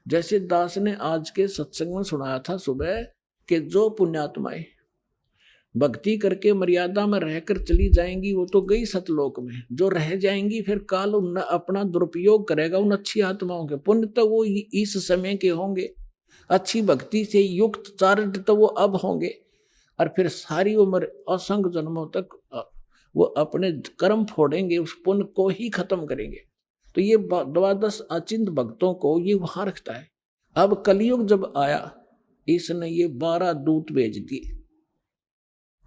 जैसे दास ने आज के सत्संग में सुनाया था सुबह कि जो पुण्यात्माएं भक्ति करके मर्यादा में रहकर चली जाएंगी वो तो गई सतलोक में, जो रह जाएंगी फिर काल उन अपना दुरुपयोग करेगा उन अच्छी आत्माओं के। पुण्य तो वो इस समय के होंगे, अच्छी भक्ति से युक्त चारित्र तो वो अब होंगे, और फिर सारी उम्र असंख्य जन्मों तक वो अपने कर्म फोड़ेंगे, उस पुण्य को ही खत्म करेंगे। तो ये 12 अचिंत भक्तों को ये वहां रखता है। अब कलयुग जब आया इसने ये 12 दूत भेज दिए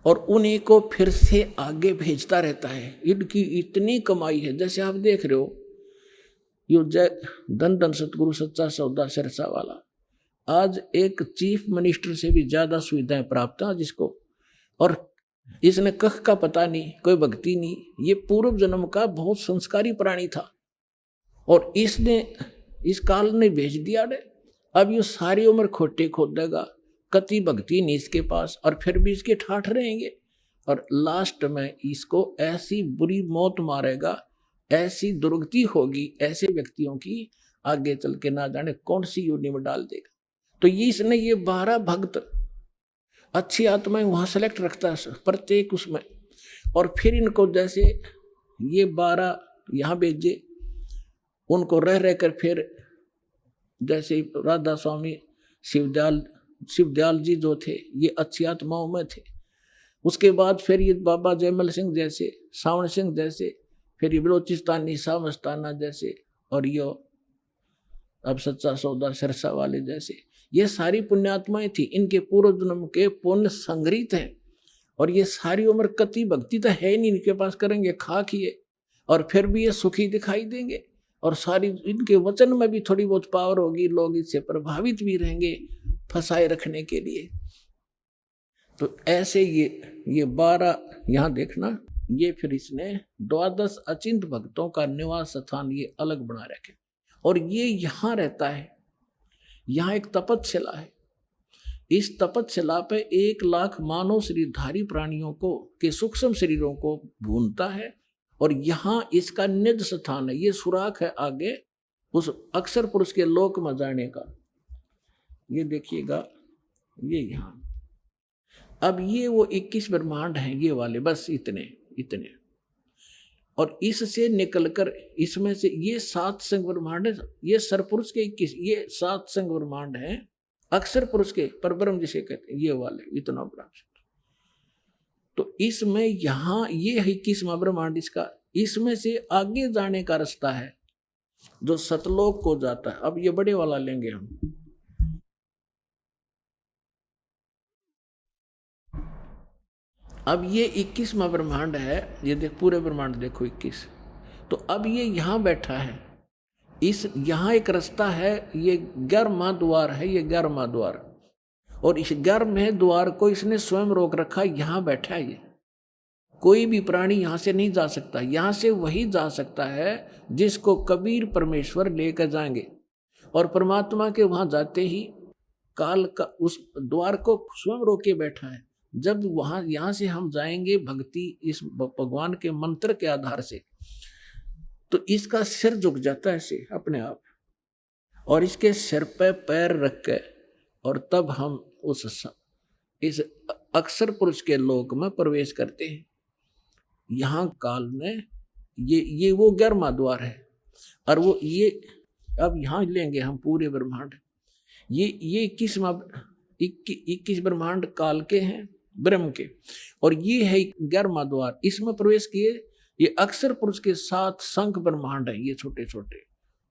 और उन्हीं को फिर से आगे भेजता रहता है। इनकी इतनी कमाई है, जैसे आप देख रहे हो यो जय धन धन सतगुरु सच्चा सौदा सिरसा वाला आज एक चीफ मिनिस्टर से भी ज्यादा सुविधाएं प्राप्त है जिसको, और इसने कख का पता नहीं, कोई भक्ति नहीं, ये पूर्व जन्म का बहुत संस्कारी प्राणी था और इसने इस काल ने भेज दिया रे। अब ये सारी उम्र खोटे खोदेगा, कति भक्ति नहीं इसके पास, और फिर भी इसके ठाठ रहेंगे और लास्ट में इसको ऐसी बुरी मौत मारेगा, ऐसी दुर्गति होगी ऐसे व्यक्तियों की, आगे चल के ना जाने कौन सी योनि में डाल देगा। तो ये इसने ये 12 भक्त अच्छी आत्माएं वहां सेलेक्ट रखता है प्रत्येक उसमें, और फिर इनको जैसे ये 12 यहाँ भेजे, उनको रह रहकर फिर जैसे राधा स्वामी शिवदयाल जी जो थे ये अच्छी आत्माओं में थे। उसके बाद फिर ये बाबा जयमल सिंह जैसे, सावन सिंह जैसे, फिर ये बलोचिस्तानी शाह मस्ताना जैसे, और ये अब सच्चा सौदा सिरसा वाले जैसे, ये सारी पुण्यात्माएं थी। इनके पूर्व जन्म के पुण्य संग्रहित हैं और ये सारी उम्र कति भक्ति तो है नहीं इनके पास, करेंगे खा किए और फिर भी ये सुखी दिखाई देंगे, और सारी इनके वचन में भी थोड़ी बहुत पावर होगी, लोग इससे प्रभावित भी रहेंगे फंसाए रखने के लिए। तो ऐसे ये 12 यहाँ देखना, ये फिर इसने 12 अचिंत भक्तों का निवास स्थान ये अलग बना रखे, और ये यहाँ रहता है। यहाँ एक तपस्शिला है, इस तपस्शिला पे 1 लाख मानव शरीरधारी प्राणियों को के सूक्ष्म शरीरों को भूनता है, और यहाँ इसका निज स्थान है। ये सुराख है आगे उस अक्षर पुरुष के लोक में जाने का। ये देखिएगा ये यहाँ, अब ये वो 21 ब्रह्मांड हैं ये वाले, बस इतने, और इससे निकलकर इसमें से ये 7 संग ब्रह्मांड है। ये सरपुरुष के 21, ये 7 संग ब्रह्मांड हैं अक्षर पुरुष के परब्रह्म जिसे कहते हैं, ये वाले इतना बड़ा। तो इसमें यहाँ ये 21वां ब्रह्मांड इसका, इसमें से आगे जाने का रास्ता है जो सतलोक को जाता है। अब ये बड़े वाला लेंगे हम, अब ये 21वां ब्रह्मांड है, ये देख पूरे ब्रह्मांड देखो 21। तो अब ये यहाँ बैठा है, इस यहाँ एक रास्ता है, ये 11वां द्वार है, ये 11वां द्वार, और इस 11वें द्वार को इसने स्वयं रोक रखा। यहाँ बैठा है ये, कोई भी प्राणी यहाँ से नहीं जा सकता। यहाँ से वही जा सकता है जिसको कबीर परमेश्वर लेकर जाएंगे, और परमात्मा के वहाँ जाते ही काल का उस द्वार को स्वयं रोके बैठा है। जब वहाँ यहाँ से हम जाएंगे भक्ति इस भगवान के मंत्र के आधार से, तो इसका सिर झुक जाता है ऐसे अपने आप, और इसके सिर पे पैर रख के, और तब हम इस अक्षर पुरुष के लोक में प्रवेश करते हैं। यहाँ काल में ये वो 11वां द्वार है, और वो ये अब यहाँ लेंगे हम पूरे ब्रह्मांड। ये 21 ब्रह्मांड काल के हैं ब्रह्म के, और ये है 11वां द्वार। इसमें प्रवेश किए ये अक्षर पुरुष के 7 शंख ब्रह्मांड है, ये छोटे छोटे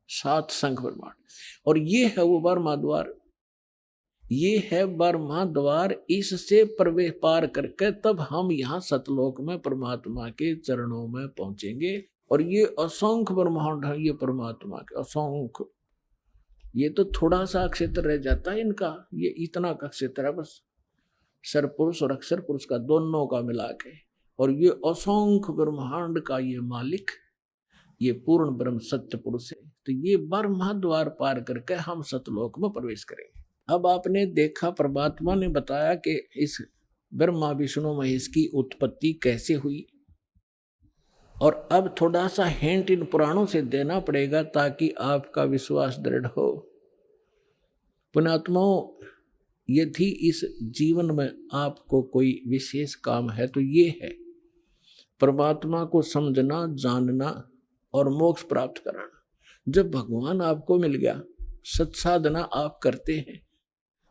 7 शंख ब्रह्मांड, और ये है वो 12वां द्वार। ये है ब्रह्मा द्वार, इससे प्रवेश पार करके तब हम यहाँ सतलोक में परमात्मा के चरणों में पहुंचेंगे। और ये असंख्य ब्रह्मांड है, ये परमात्मा के असंख्य। ये तो थोड़ा सा क्षेत्र रह जाता है इनका, ये इतना का क्षेत्र है बस, सरपुरुष और अक्षर पुरुष का दोनों का मिला के। और ये असंख्य ब्रह्मांड का ये मालिक, ये पूर्ण ब्रह्म सत्य पुरुष है। तो ये ब्रह्मा द्वार पार करके हम सतलोक में प्रवेश करेंगे। अब आपने देखा, परमात्मा ने बताया कि इस ब्रह्मा विष्णु महेश की उत्पत्ति कैसे हुई। और अब थोड़ा सा हिंट इन पुराणों से देना पड़ेगा ताकि आपका विश्वास दृढ़ हो। पुण्यात्माओं, यदि इस जीवन में आपको कोई विशेष काम है तो ये है परमात्मा को समझना, जानना और मोक्ष प्राप्त कराना। जब भगवान आपको मिल गया, सत्साधना आप करते हैं,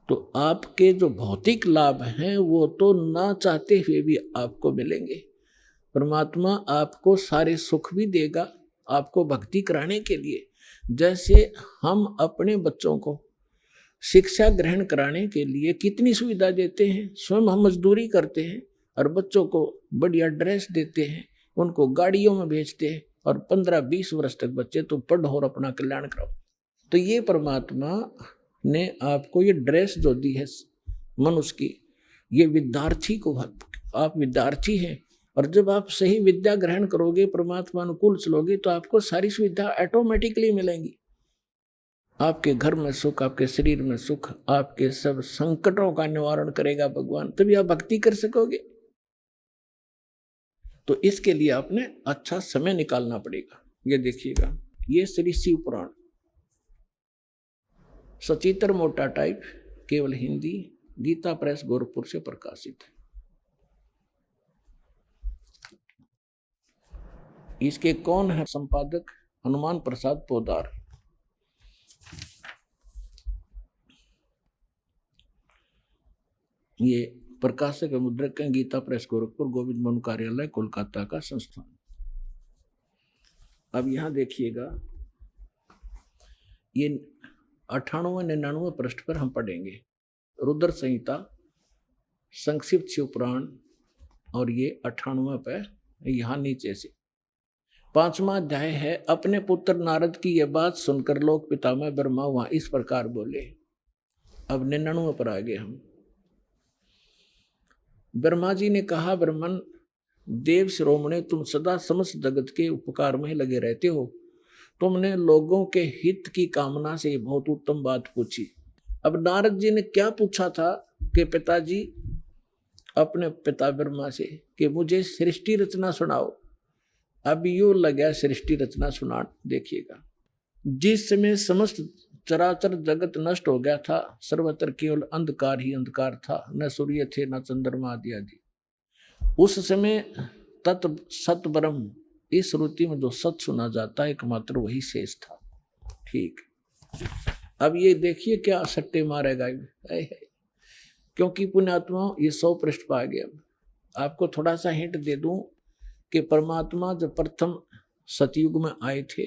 तो आपके जो भौतिक लाभ हैं वो तो ना चाहते हुए भी आपको मिलेंगे। परमात्मा आपको सारे सुख भी देगा आपको भक्ति कराने के लिए। जैसे हम अपने बच्चों को शिक्षा ग्रहण कराने के लिए कितनी सुविधा देते हैं, स्वयं हम मजदूरी करते हैं और बच्चों को बढ़िया ड्रेस देते हैं, उनको गाड़ियों में भेजते हैं और 15-20 वर्ष तक बच्चे तो पढ़ो और अपना कल्याण कराओ। तो ये परमात्मा ने आपको ये ड्रेस जो दी है मनुष्य की, ये विद्यार्थी को, आप विद्यार्थी हैं और जब आप सही विद्या ग्रहण करोगे, परमात्मा अनुकूल चलोगे, तो आपको सारी सुविधा ऑटोमेटिकली मिलेंगी। आपके घर में सुख, आपके शरीर में सुख, आपके सब संकटों का निवारण करेगा भगवान, तभी आप भक्ति कर सकोगे। तो इसके लिए आपने अच्छा समय निकालना पड़ेगा। ये देखिएगा, ये श्री शिव पुराण सचित्र मोटा टाइप, केवल हिंदी, गीता प्रेस गोरखपुर से प्रकाशित है। इसके कौन है संपादक? हनुमान प्रसाद पोदार। ये प्रकाशक और मुद्रक हैं गीता प्रेस गोरखपुर, गोविंद मोहन कार्यालय, कोलकाता का संस्थान। अब यहां देखिएगा, ये 98-99 पृष्ठ पर हम पढ़ेंगे रुद्र संहिता, संक्षिप्त शिव पुराण, और ये 98 पे यहाँ नीचे से 5वां अध्याय है। अपने पुत्र नारद की यह बात सुनकर लोक पितामह ब्रह्मा वहां इस प्रकार बोले। अब 99 पर आ गए हम। ब्रह्मा जी ने कहा, ब्रह्मन देव शिरोमणे, तुम सदा समस्त जगत के उपकार में लगे रहते हो। तुमने लोगों के हित की कामना से बहुत उत्तम बात पूछी। अब नारद जी ने क्या पूछा था कि पिताजी, अपने पिता ब्रह्मा से, कि मुझे सृष्टि रचना सुनाओ। अब यूं लगा सृष्टि रचना सुना। देखिएगा, जिस समय समस्त चराचर जगत नष्ट हो गया था, सर्वत्र केवल अंधकार ही अंधकार था, न सूर्य थे न चंद्रमा आदि। उस समय तत् सत ब्रह्म, इस श्रुति में जो सत सुना जाता है एकमात्र वही शेष था। ठीक, अब ये देखिए क्या सट्टे मारेगा, क्योंकि पुण्यात्मा ये 100 पृष्ठ पा गया। आपको थोड़ा सा हिंट दे दूं कि परमात्मा जब प्रथम सतयुग में आए थे,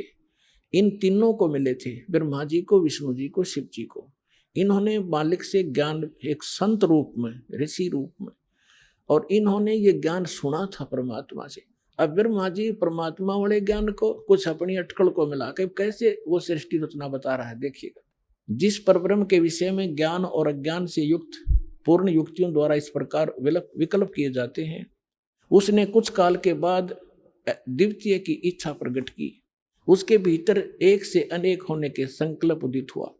इन तीनों को मिले थे, ब्रह्मा जी को, विष्णु जी को, शिव जी को। इन्होंने मालिक से ज्ञान एक संत रूप में, ऋषि रूप में, और इन्होंने ये ज्ञान सुना था परमात्मा से। अब ब्रह्मा जी परमात्मा वाले ज्ञान को कुछ अपनी अटकल को मिला के कैसे वो सृष्टि रचना बता रहा है। देखिएगा, जिस परब्रह्म के विषय में ज्ञान और अज्ञान से युक्त पूर्ण युक्तियों द्वारा इस प्रकार विकल्प किए जाते हैं, उसने कुछ काल के बाद द्वितीय की इच्छा प्रकट की। उसके भीतर एक से अनेक होने के संकल्प उदित हुआ।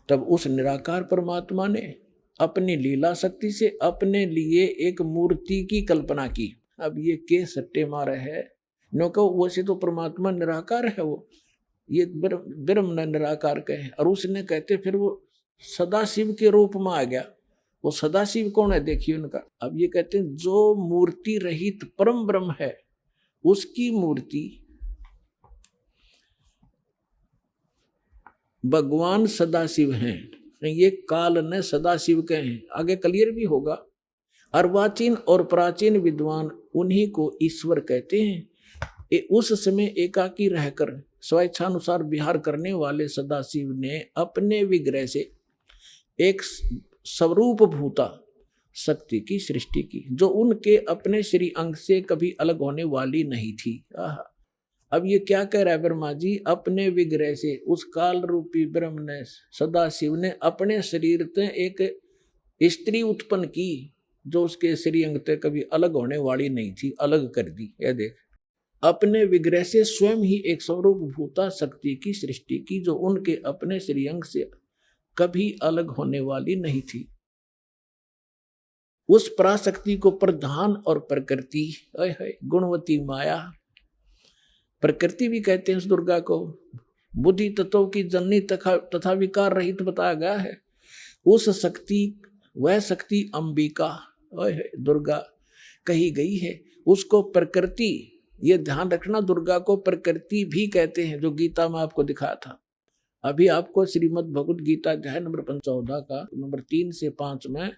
तब उस निराकार परमात्मा ने अपनी लीला शक्ति से अपने लिए एक मूर्ति की कल्पना की। अब ये के सट्टे मारे है, नो कहो वैसे तो परमात्मा निराकार है, वो ये ब्रह्म निराकार कहे, और उसने कहते फिर वो सदाशिव के रूप में आ गया। वो सदाशिव कौन है देखिए उनका। अब ये कहते हैं जो मूर्ति रहित परम ब्रह्म है, उसकी मूर्ति भगवान सदाशिव हैं। ये काल ने सदाशिव के हैं, आगे क्लियर भी होगा। अर्वाचीन और प्राचीन विद्वान उन्हीं को ईश्वर कहते हैं। उस समय एकाकी रहकर स्वेच्छानुसार विहार करने वाले सदाशिव ने अपने विग्रह से एक स्वरूप भूता शक्ति की सृष्टि की, जो उनके अपने श्री अंग से कभी अलग होने वाली नहीं थी। अब ये क्या कह रहा है ब्रह्मा जी, अपने विग्रह से उस काल रूपी ब्रह्म ने, सदा शिव ने अपने शरीर से एक स्त्री उत्पन्न की जो उसके श्री अंग से कभी अलग होने वाली नहीं थी, अलग कर दी। यह देख, अपने विग्रह से स्वयं ही एक स्वरूप भूता शक्ति की सृष्टि की जो उनके अपने श्री अंग से कभी अलग होने वाली नहीं थी। उस पराशक्ति को प्रधान और प्रकृति, गुणवती माया, प्रकृति भी कहते हैं उस दुर्गा को। बुद्धि तत्व की जननी तथा विकार रहित बताया गया है। उस शक्ति, वह शक्ति अंबिका दुर्गा कही गई है। उसको प्रकृति, ये ध्यान रखना, दुर्गा को प्रकृति भी कहते हैं, जो गीता में आपको दिखाया था। अभी आपको श्रीमद् भगवद गीता अध्याय नंबर 14 का नंबर 3 से 5 में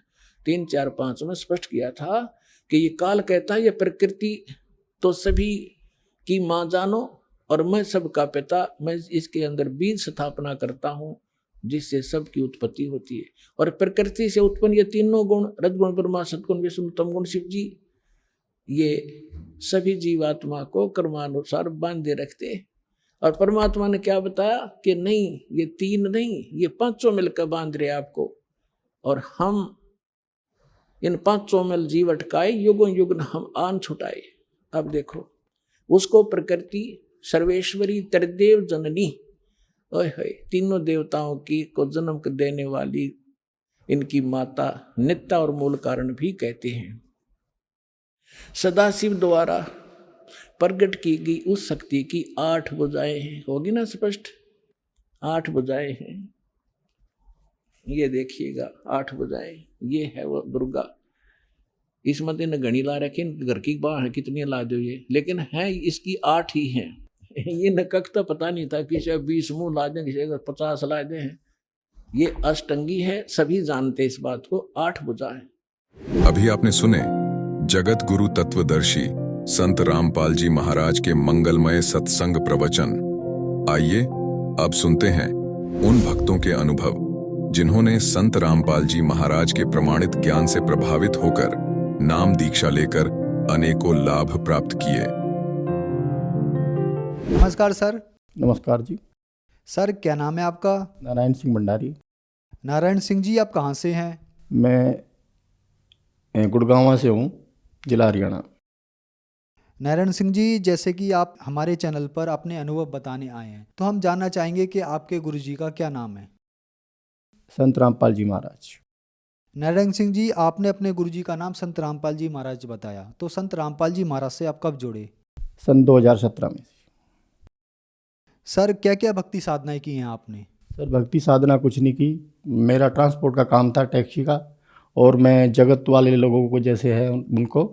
3, 4, 5 में स्पष्ट किया था कि ये काल कहता है, ये प्रकृति तो सभी की माँ जानो और मैं सबका पिता, मैं इसके अंदर बीज स्थापना करता हूँ जिससे सबकी उत्पत्ति होती है। और प्रकृति से उत्पन्न ये तीनों गुण, रजगुण ब्रह्मा, सद्गुण विष्णु, तमगुण शिव जी, ये सभी जीवात्मा को कर्मानुसार बांधे रखते हैं। और परमात्मा ने क्या बताया कि नहीं, ये 3 नहीं, ये 5 मिलकर बांध रहे आपको। और हम इन 5 मिल जीव अटकाए, युगों युग हम आन छुटाए। अब देखो, उसको प्रकृति सर्वेश्वरी त्रिदेव जननी, तीनों देवताओं की को जन्म देने वाली इनकी माता, नित्या और मूल कारण भी कहते हैं। सदाशिव द्वारा प्रकट की गई उस शक्ति की 8 भुजाएं हैं। होगी ना स्पष्ट? 8 भुजाएं हैं, ये देखिएगा 8 भुजाएं। ये है वो दुर्गा। इसमें तो घड़ी ला रखी, घर की बाहर कितनी ला दो ये, लेकिन है इसकी 8 ही हैं। ये नकक तो पता नहीं था, किसी 20 मुंह ला दें, किसी 50 ला दें। ये अष्टंगी है, सभी जानते इस बात को, 8 भुजा है। अभी आपने सुने जगत गुरु तत्वदर्शी संत रामपाल जी महाराज के मंगलमय सत्संग प्रवचन। आइए अब सुनते हैं उन भक्तों के अनुभव जिन्होंने संत रामपाल जी महाराज के प्रमाणित ज्ञान से प्रभावित होकर नाम दीक्षा लेकर अनेकों लाभ प्राप्त किए। नमस्कार सर। नमस्कार जी। सर, क्या नाम है आपका? नारायण सिंह भंडारी। नारायण सिंह जी, आप कहाँ से हैं? मैं गुड़गांव से हूँ, जिला हरियाणा। नारायण सिंह जी, जैसे कि आप हमारे चैनल पर अपने अनुभव बताने आए हैं, तो हम जानना चाहेंगे कि आपके गुरुजी का क्या नाम है? संत रामपाल जी महाराज। नारायण सिंह जी, आपने अपने गुरुजी का नाम संत रामपाल जी महाराज बताया, तो संत रामपाल जी महाराज से आप कब जुड़े? सन 2017 में। सर, क्या क्या भक्ति साधनाएं की हैं आपने? सर, भक्ति साधना कुछ नहीं की। मेरा ट्रांसपोर्ट का काम था, टैक्सी का, और मैं जगत वाले लोगों को जैसे है उनको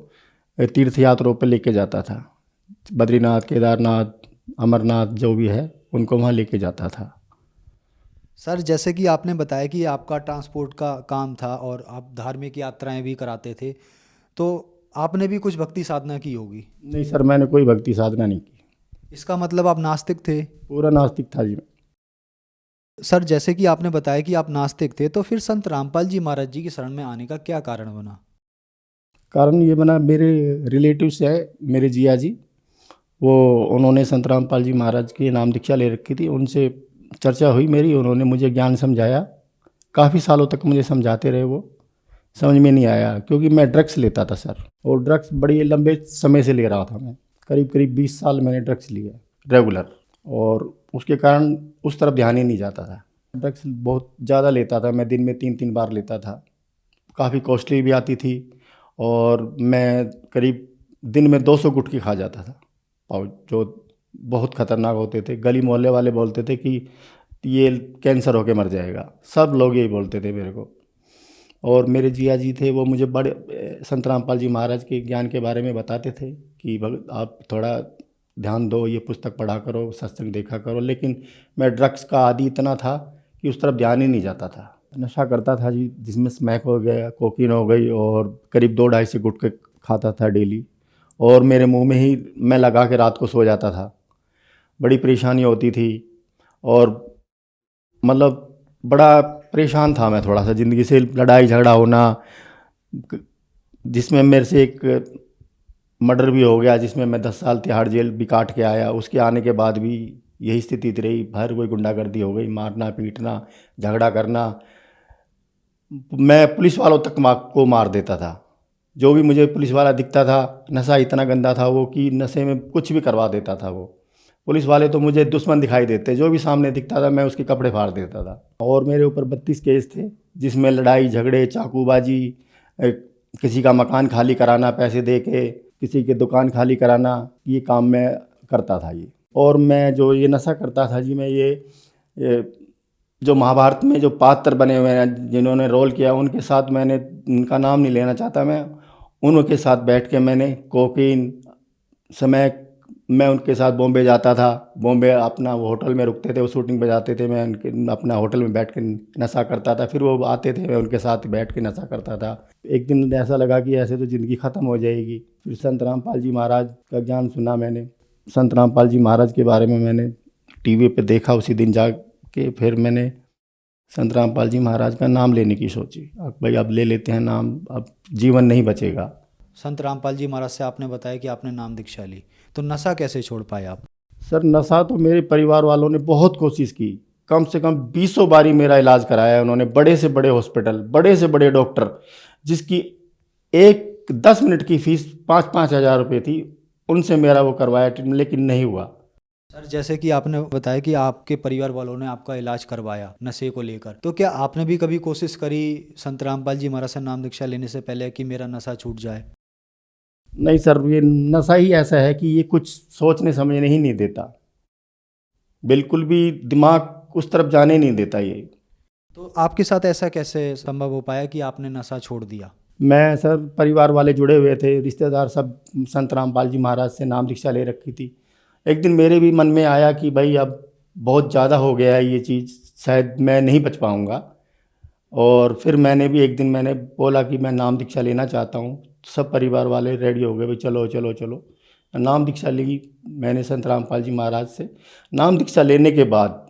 तीर्थ यात्राओं पर लेके जाता था। बद्रीनाथ, केदारनाथ, अमरनाथ जो भी है उनको वहाँ लेके जाता था। सर, जैसे कि आपने बताया कि आपका ट्रांसपोर्ट का काम था और आप धार्मिक यात्राएं भी कराते थे, तो आपने भी कुछ भक्ति साधना की होगी? नहीं सर, मैंने कोई भक्ति साधना नहीं की। इसका मतलब आप नास्तिक थे? पूरा नास्तिक था जी। सर, जैसे कि आपने बताया कि आप नास्तिक थे, तो फिर संत रामपाल जी महाराज जी की शरण में आने का क्या कारण बना? कारण ये बना, मेरे रिलेटिव से है, मेरे जिया जी, वो उन्होंने संत रामपाल जी महाराज की नाम दीक्षा ले रखी थी। उनसे चर्चा हुई मेरी, उन्होंने मुझे ज्ञान समझाया। काफ़ी सालों तक मुझे समझाते रहे, वो समझ में नहीं आया क्योंकि मैं ड्रग्स लेता था सर, और ड्रग्स बड़ी लंबे समय से ले रहा था मैं। करीब 20 साल मैंने ड्रग्स लिए रेगुलर, और उसके कारण उस तरफ ध्यान ही नहीं जाता था। ड्रग्स बहुत ज़्यादा लेता था मैं, दिन में 3-3 बार लेता था। काफ़ी कॉस्टली भी आती थी, और मैं करीब दिन में 200 गुटखी खा जाता था पाउच, जो बहुत ख़तरनाक होते थे। गली मोहल्ले वाले बोलते थे कि ये कैंसर होके मर जाएगा, सब लोग यही बोलते थे मेरे को। और मेरे जिया जी थे, वो मुझे बड़े संत रामपाल जी महाराज के ज्ञान के बारे में बताते थे कि आप थोड़ा ध्यान दो, ये पुस्तक पढ़ा करो, सत्संग देखा करो। लेकिन मैं ड्रग्स का आदी इतना था कि उस तरफ ध्यान ही नहीं जाता था। नशा करता था जी, जिसमें स्मैक हो गया, कोकीन हो गई, और करीब 2-2.5 से गुटखे खाता था डेली, और मेरे मुंह में ही मैं लगा के रात को सो जाता था। बड़ी परेशानी होती थी, और मतलब बड़ा परेशान था मैं थोड़ा सा, ज़िंदगी से लड़ाई झगड़ा होना, जिसमें मेरे से एक मर्डर भी हो गया, जिसमें मैं 10 साल तिहाड़ जेल भी काट के आया। उसके आने के बाद भी यही स्थिति रही, हर कोई गुंडागर्दी हो गई, मारना पीटना झगड़ा करना। मैं पुलिस वालों तक को मार देता था, जो भी मुझे पुलिस वाला दिखता था। नशा इतना गंदा था वो कि नशे में कुछ भी करवा देता था वो। पुलिस वाले तो मुझे दुश्मन दिखाई देते, जो भी सामने दिखता था मैं उसके कपड़े फाड़ देता था। और मेरे ऊपर 32 केस थे, जिसमें लड़ाई झगड़े, चाकूबाजी, किसी का मकान खाली कराना पैसे दे के, किसी की दुकान खाली कराना, ये काम मैं करता था ये। और मैं जो ये नशा करता था जी, मैं ये जो महाभारत में जो पात्र बने हुए हैं, जिन्होंने रोल किया, उनके साथ मैंने, उनका नाम नहीं लेना चाहता मैं, उनके साथ बैठ के मैंने कोकीन समय, मैं उनके साथ बॉम्बे जाता था। बॉम्बे अपना वो होटल में रुकते थे, वो शूटिंग पे जाते थे, मैं उनके अपना होटल में बैठ के नशा करता था। फिर वो आते थे, मैं उनके साथ बैठ के नशा करता था। एक दिन ऐसा लगा कि ऐसे तो ज़िंदगी ख़त्म हो जाएगी। फिर संत रामपाल जी महाराज का ज्ञान सुना मैंने। संत रामपाल जी महाराज के बारे में मैंने टीवी पे देखा, उसी दिन जाके फिर मैंने संत रामपाल जी महाराज का नाम लेने की सोची। अब भाई अब ले लेते हैं नाम, अब जीवन नहीं बचेगा। संत रामपाल जी महाराज से आपने बताया कि आपने नाम दीक्षा ली, तो नशा कैसे छोड़ पाए आप? सर नशा तो मेरे परिवार वालों ने बहुत कोशिश की, कम से कम 20 बारी मेरा इलाज कराया उन्होंने, बड़े से बड़े हॉस्पिटल, बड़े से बड़े डॉक्टर, जिसकी एक 10 मिनट की फीस 5-5 हज़ार रुपये थी, उनसे मेरा वो करवाया, लेकिन नहीं हुआ। सर जैसे कि आपने बताया कि आपके परिवार वालों ने आपका इलाज करवाया नशे को लेकर, तो क्या आपने भी कभी कोशिश करी संत रामपाल जी महाराज से नाम दीक्षा लेने से पहले कि मेरा नशा छूट जाए? नहीं सर, ये नशा ही ऐसा है कि ये कुछ सोचने समझने ही नहीं देता, बिल्कुल भी दिमाग उस तरफ जाने नहीं देता ये। तो आपके साथ ऐसा कैसे संभव हो पाया कि आपने नशा छोड़ दिया? मैं सर, परिवार वाले जुड़े हुए थे, रिश्तेदार सब संत रामपाल जी महाराज से नाम दीक्षा ले रखी थी। एक दिन मेरे भी मन में आया कि भाई अब बहुत ज़्यादा हो गया है ये चीज़, शायद मैं नहीं बच पाऊँगा। और फिर मैंने भी एक दिन मैंने बोला कि मैं नाम दीक्षा लेना चाहता हूँ। सब परिवार वाले रेडी हो गए, भाई चलो चलो चलो। नाम दीक्षा ली मैंने संत रामपाल जी महाराज से। नाम दीक्षा लेने के बाद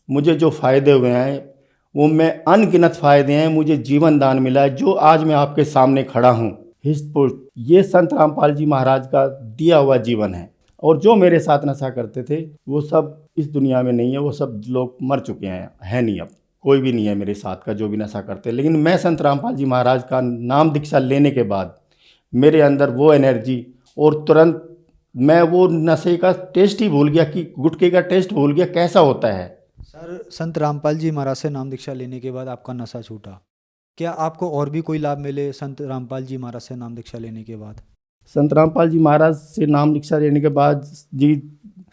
मुझे जो फ़ायदे हुए हैं वो मैं अनगिनत फ़ायदे हैं, मुझे जीवन दान मिला है, जो आज मैं आपके सामने खड़ा हूँ हिस्ट पुष्ट, ये संत रामपाल जी महाराज का दिया हुआ जीवन है। और जो मेरे साथ नशा करते थे वो सब इस दुनिया में नहीं है, वो सब लोग मर चुके हैं, है नहीं, अब कोई भी नहीं है मेरे साथ का जो भी नशा करते। लेकिन मैं संत रामपाल जी महाराज का नाम दीक्षा लेने के बाद मेरे अंदर वो एनर्जी, और तुरंत मैं वो नशे का टेस्ट ही भूल गया, कि गुटखे का टेस्ट भूल गया कैसा होता है। सर संत रामपाल जी महाराज से नाम दीक्षा लेने के बाद आपका नशा छूटा, क्या आपको और भी कोई लाभ मिले संत रामपाल जी महाराज से नाम दीक्षा लेने के बाद? संत रामपाल जी महाराज से नाम दीक्षा लेने के बाद जी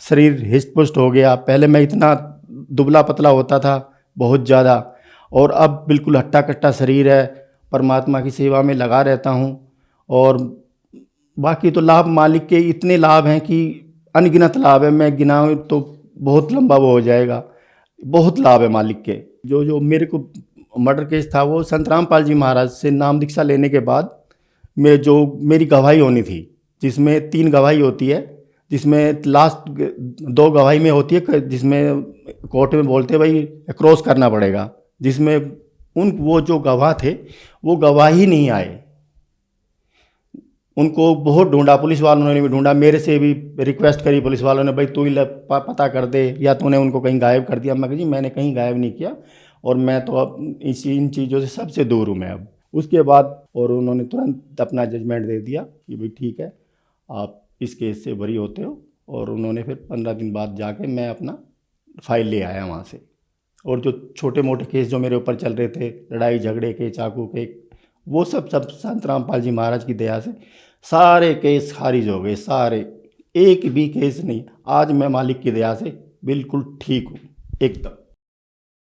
शरीर हिस्ट पुष्ट हो गया। पहले मैं इतना दुबला पतला होता था बहुत ज़्यादा, और अब बिल्कुल हट्टा कट्टा शरीर है, परमात्मा की सेवा में लगा रहता हूँ। और बाकी तो लाभ मालिक के इतने लाभ हैं कि अनगिनत लाभ है, मैं गिनाऊँ तो बहुत लंबा वो हो जाएगा। बहुत लाभ है मालिक के। जो मेरे को मर्डर केस था वो संत रामपाल जी महाराज से नाम दीक्षा लेने के बाद जो मेरी गवाही होनी थी, जिसमें 3 गवाही होती है, जिसमें लास्ट 2 गवाही में होती है, जिसमें कोर्ट में बोलते हैं भाई क्रॉस करना पड़ेगा, जिसमें वो जो गवाह थे वो गवाही नहीं आए। उनको बहुत ढूंढा, पुलिस वालों ने भी ढूंढा, मेरे से भी रिक्वेस्ट करी पुलिस वालों ने, भाई तू ही पता कर दे, या तूने उनको कहीं गायब कर दिया। मैं कहा जी मैंने कहीं गायब नहीं किया, और मैं तो अब इन चीज़ों से सबसे दूर हूँ मैं अब। उसके बाद और उन्होंने तुरंत अपना जजमेंट दे दिया कि भाई ठीक है आप इस केस से बरी होते हो। और उन्होंने फिर 15 दिन बाद जाके मैं अपना फाइल ले आया वहाँ से। और जो छोटे मोटे केस जो मेरे ऊपर चल रहे थे, लड़ाई झगड़े के, चाकू के, वो सब संत रामपाल जी महाराज की दया से सारे केस खारिज हो गए, सारे, एक भी केस नहीं। आज मैं मालिक की दया से बिल्कुल ठीक हूँ एकदम।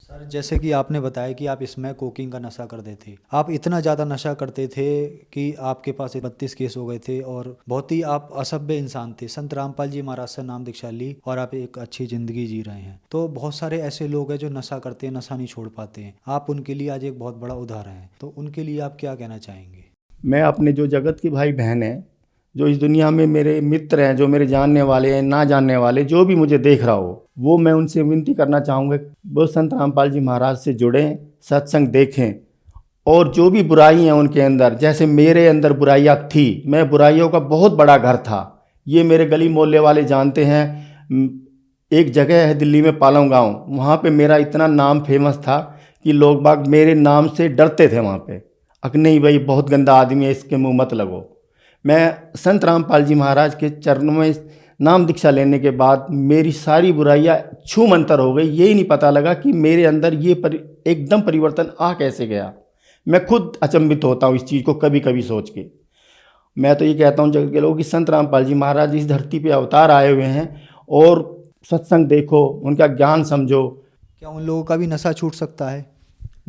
सर जैसे कि आपने बताया कि आप इसमें कोकीन का नशा करते थे, आप इतना ज़्यादा नशा करते थे कि आपके पास 32 केस हो गए थे और बहुत ही आप असभ्य इंसान थे। संत रामपाल जी महाराज से नाम दीक्षा ली और आप एक अच्छी ज़िंदगी जी रहे हैं। तो बहुत सारे ऐसे लोग हैं जो नशा करते हैं, नशा नहीं छोड़ पाते हैं, आप उनके लिए आज एक बहुत बड़ा उदाहरण हैं। तो उनके लिए आप क्या कहना चाहेंगे? मैं अपने जो जगत के भाई बहन हैं, जो इस दुनिया में मेरे मित्र हैं, जो मेरे जानने वाले हैं, ना जानने वाले, जो भी मुझे देख रहा हो, वो मैं उनसे विनती करना चाहूँगा वो संत रामपाल जी महाराज से जुड़ें, सत्संग देखें, और जो भी बुराई हैं उनके अंदर, जैसे मेरे अंदर बुराइयाँ थी, मैं बुराइयों का बहुत बड़ा घर था, ये मेरे गली मोहल्ले वाले जानते हैं। एक जगह है दिल्ली में पालम गाँव, वहाँ पे मेरा इतना नाम फेमस था कि लोग बाग मेरे नाम से डरते थे वहाँ पे, अक नहीं भाई बहुत गंदा आदमी है, इसके मुंह मत लगो। मैं संत रामपाल जी महाराज के चरणों में नाम दीक्षा लेने के बाद मेरी सारी बुराइयाँ छू मंतर हो गई। यही नहीं पता लगा कि मेरे अंदर ये एकदम परिवर्तन आ कैसे गया। मैं खुद अचंभित होता हूँ इस चीज़ को कभी कभी सोच के। मैं तो ये कहता हूँ जगत के लोग कि संत रामपाल जी महाराज इस धरती पे अवतार आए हुए हैं, और सत्संग देखो, उनका ज्ञान समझो। क्या उन लोगों का भी नशा छूट सकता है?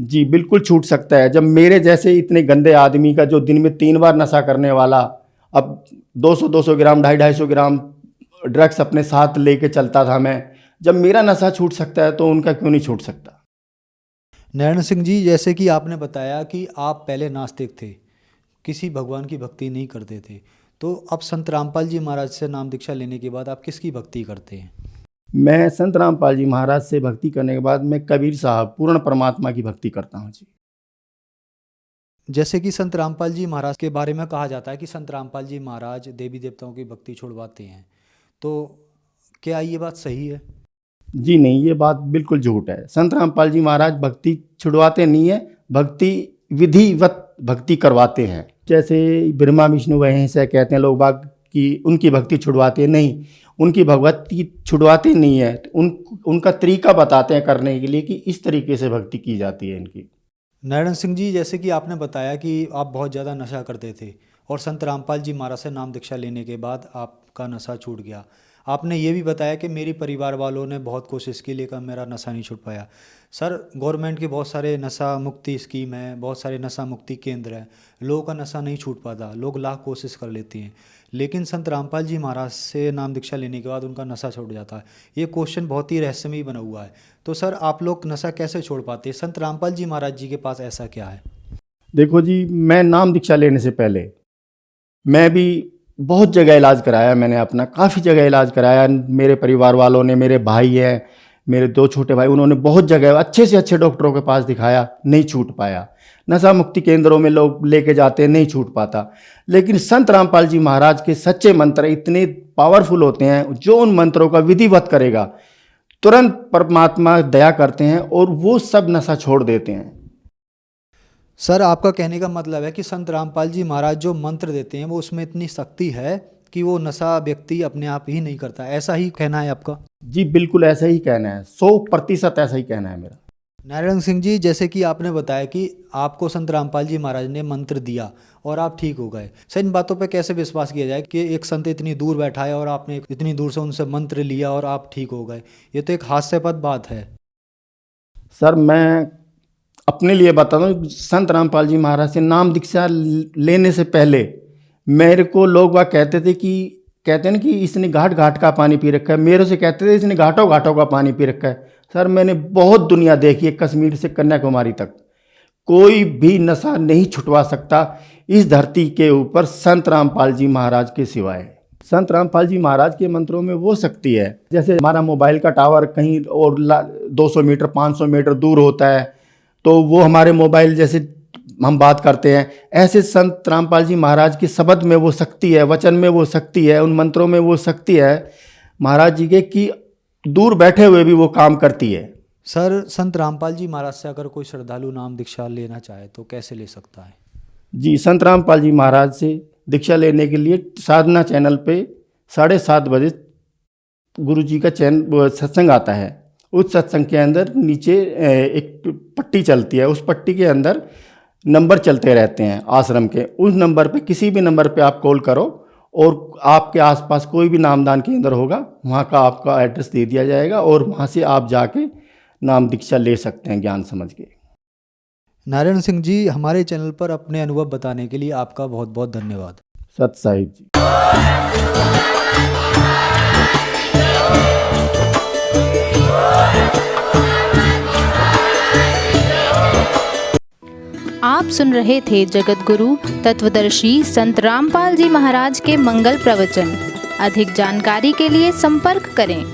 जी बिल्कुल छूट सकता है। जब मेरे जैसे इतने गंदे आदमी का, जो दिन में 3 बार नशा करने वाला, अब 200-200 ग्राम 250-250 ग्राम ड्रग्स अपने साथ लेके चलता था मैं, जब मेरा नशा छूट सकता है तो उनका क्यों नहीं छूट सकता। नारायण सिंह जी, जैसे कि आपने बताया कि आप पहले नास्तिक थे, किसी भगवान की भक्ति नहीं करते थे, तो अब संत रामपाल जी महाराज से नाम दीक्षा लेने के बाद आप किसकी भक्ति करते हैं? मैं संत रामपाल जी महाराज से भक्ति करने के बाद मैं कबीर साहब पूर्ण परमात्मा की भक्ति करता हूँ जी। जैसे कि संत रामपाल जी महाराज के बारे में कहा जाता है कि संत रामपाल जी महाराज देवी देवताओं की भक्ति छुड़वाते हैं, तो क्या ये बात सही है? जी नहीं, ये बात बिल्कुल झूठ है। संत रामपाल जी महाराज भक्ति छुड़वाते नहीं है, भक्ति विधिवत भक्ति करवाते हैं। जैसे ब्रह्मा विष्णु महेश है कहते हैं लोग बाग कि उनकी भक्ति छुड़वाते नहीं, उनकी भगवती छुड़वाते नहीं है, उनका तरीका बताते हैं करने के लिए कि इस तरीके से भक्ति की जाती है इनकी। नारायण सिंह जी, जैसे कि आपने बताया कि आप बहुत ज़्यादा नशा करते थे और संत रामपाल जी महाराज से नाम दीक्षा लेने के बाद आपका नशा छूट गया। आपने ये भी बताया कि मेरी परिवार वालों ने बहुत कोशिश की लेकिन मेरा नशा नहीं छूट पाया। सर, गवर्नमेंट के बहुत सारे नशा मुक्ति स्कीम है, बहुत सारे नशा मुक्ति केंद्र हैं, लोगों का नशा नहीं छूट पाता, लोग लाख कोशिश कर लेते हैं, लेकिन संत रामपाल जी महाराज से नाम दीक्षा लेने के बाद उनका नशा छूट जाता है। ये क्वेश्चन बहुत ही रहस्यमयी बना हुआ है। तो सर, आप लोग नशा कैसे छोड़ पाते हैं? संत रामपाल जी महाराज जी के पास ऐसा क्या है? देखो जी, मैं नाम दीक्षा लेने से पहले मैं भी बहुत जगह इलाज कराया, मैंने अपना काफ़ी जगह इलाज कराया। मेरे परिवार वालों ने, मेरे भाई हैं, मेरे 2 छोटे भाई, उन्होंने बहुत जगह अच्छे से अच्छे डॉक्टरों के पास दिखाया, नहीं छूट पाया। नशा मुक्ति केंद्रों में लोग लेके जाते हैं, नहीं छूट पाता। लेकिन संत रामपाल जी महाराज के सच्चे मंत्र इतने पावरफुल होते हैं, जो उन मंत्रों का विधिवत करेगा तुरंत परमात्मा दया करते हैं और वो सब नशा छोड़ देते हैं। सर, आपका कहने का मतलब है कि संत रामपाल जी महाराज जो मंत्र देते हैं वो उसमें इतनी शक्ति है कि वो नशा व्यक्ति अपने आप ही नहीं करता, ऐसा ही कहना है आपका? जी बिल्कुल ऐसा ही कहना है, 100% ऐसा ही कहना है मेरा। नारायण सिंह जी, जैसे कि आपने बताया कि आपको संत रामपाल जी महाराज ने मंत्र दिया और आप ठीक हो गए। सर, इन बातों पे कैसे विश्वास किया जाए कि एक संत इतनी दूर बैठा है और आपने इतनी दूर से उनसे मंत्र लिया और आप ठीक हो गए? ये तो एक हास्यास्पद बात है। सर, मैं अपने लिए बता दूं, संत रामपाल जी महाराज से नाम दीक्षा लेने से पहले मेरे को लोग वह कहते थे कि कहते हैं ना कि इसने घाट घाट का पानी पी रखा है, मेरे से कहते थे इसने घाटों घाटों का पानी पी रखा है। सर, मैंने बहुत दुनिया देखी है, कश्मीर से कन्याकुमारी तक, कोई भी नशा नहीं छुटवा सकता इस धरती के ऊपर संत रामपाल जी महाराज के सिवाय। संत रामपाल जी महाराज के मंत्रों में वो शक्ति है, जैसे हमारा मोबाइल का टावर कहीं और 200 मीटर 500 मीटर दूर होता है, तो वो हमारे मोबाइल जैसे हम बात करते हैं, ऐसे संत रामपाल जी महाराज के शब्द में वो शक्ति है, वचन में वो शक्ति है, उन मंत्रों में वो शक्ति है महाराज जी के कि दूर बैठे हुए भी वो काम करती है। सर, संत रामपाल जी महाराज से अगर कोई श्रद्धालु नाम दीक्षा लेना चाहे तो कैसे ले सकता है? जी, संत रामपाल जी महाराज से दीक्षा लेने के लिए साधना चैनल पे 7:30 बजे गुरु जी का सत्संग आता है। उस सत्संग के अंदर नीचे एक पट्टी चलती है, उस पट्टी के अंदर नंबर चलते रहते हैं आश्रम के। उस नंबर पे, किसी भी नंबर पे आप कॉल करो और आपके आसपास कोई भी नामदान केंद्र होगा, वहाँ का आपका एड्रेस दे दिया जाएगा और वहाँ से आप जाके नाम दीक्षा ले सकते हैं ज्ञान समझ के। नारायण सिंह जी, हमारे चैनल पर अपने अनुभव बताने के लिए आपका बहुत बहुत धन्यवाद। सत साहिब जी। आप सुन रहे थे जगत गुरु तत्वदर्शी संत रामपाल जी महाराज के मंगल प्रवचन। अधिक जानकारी के लिए संपर्क करें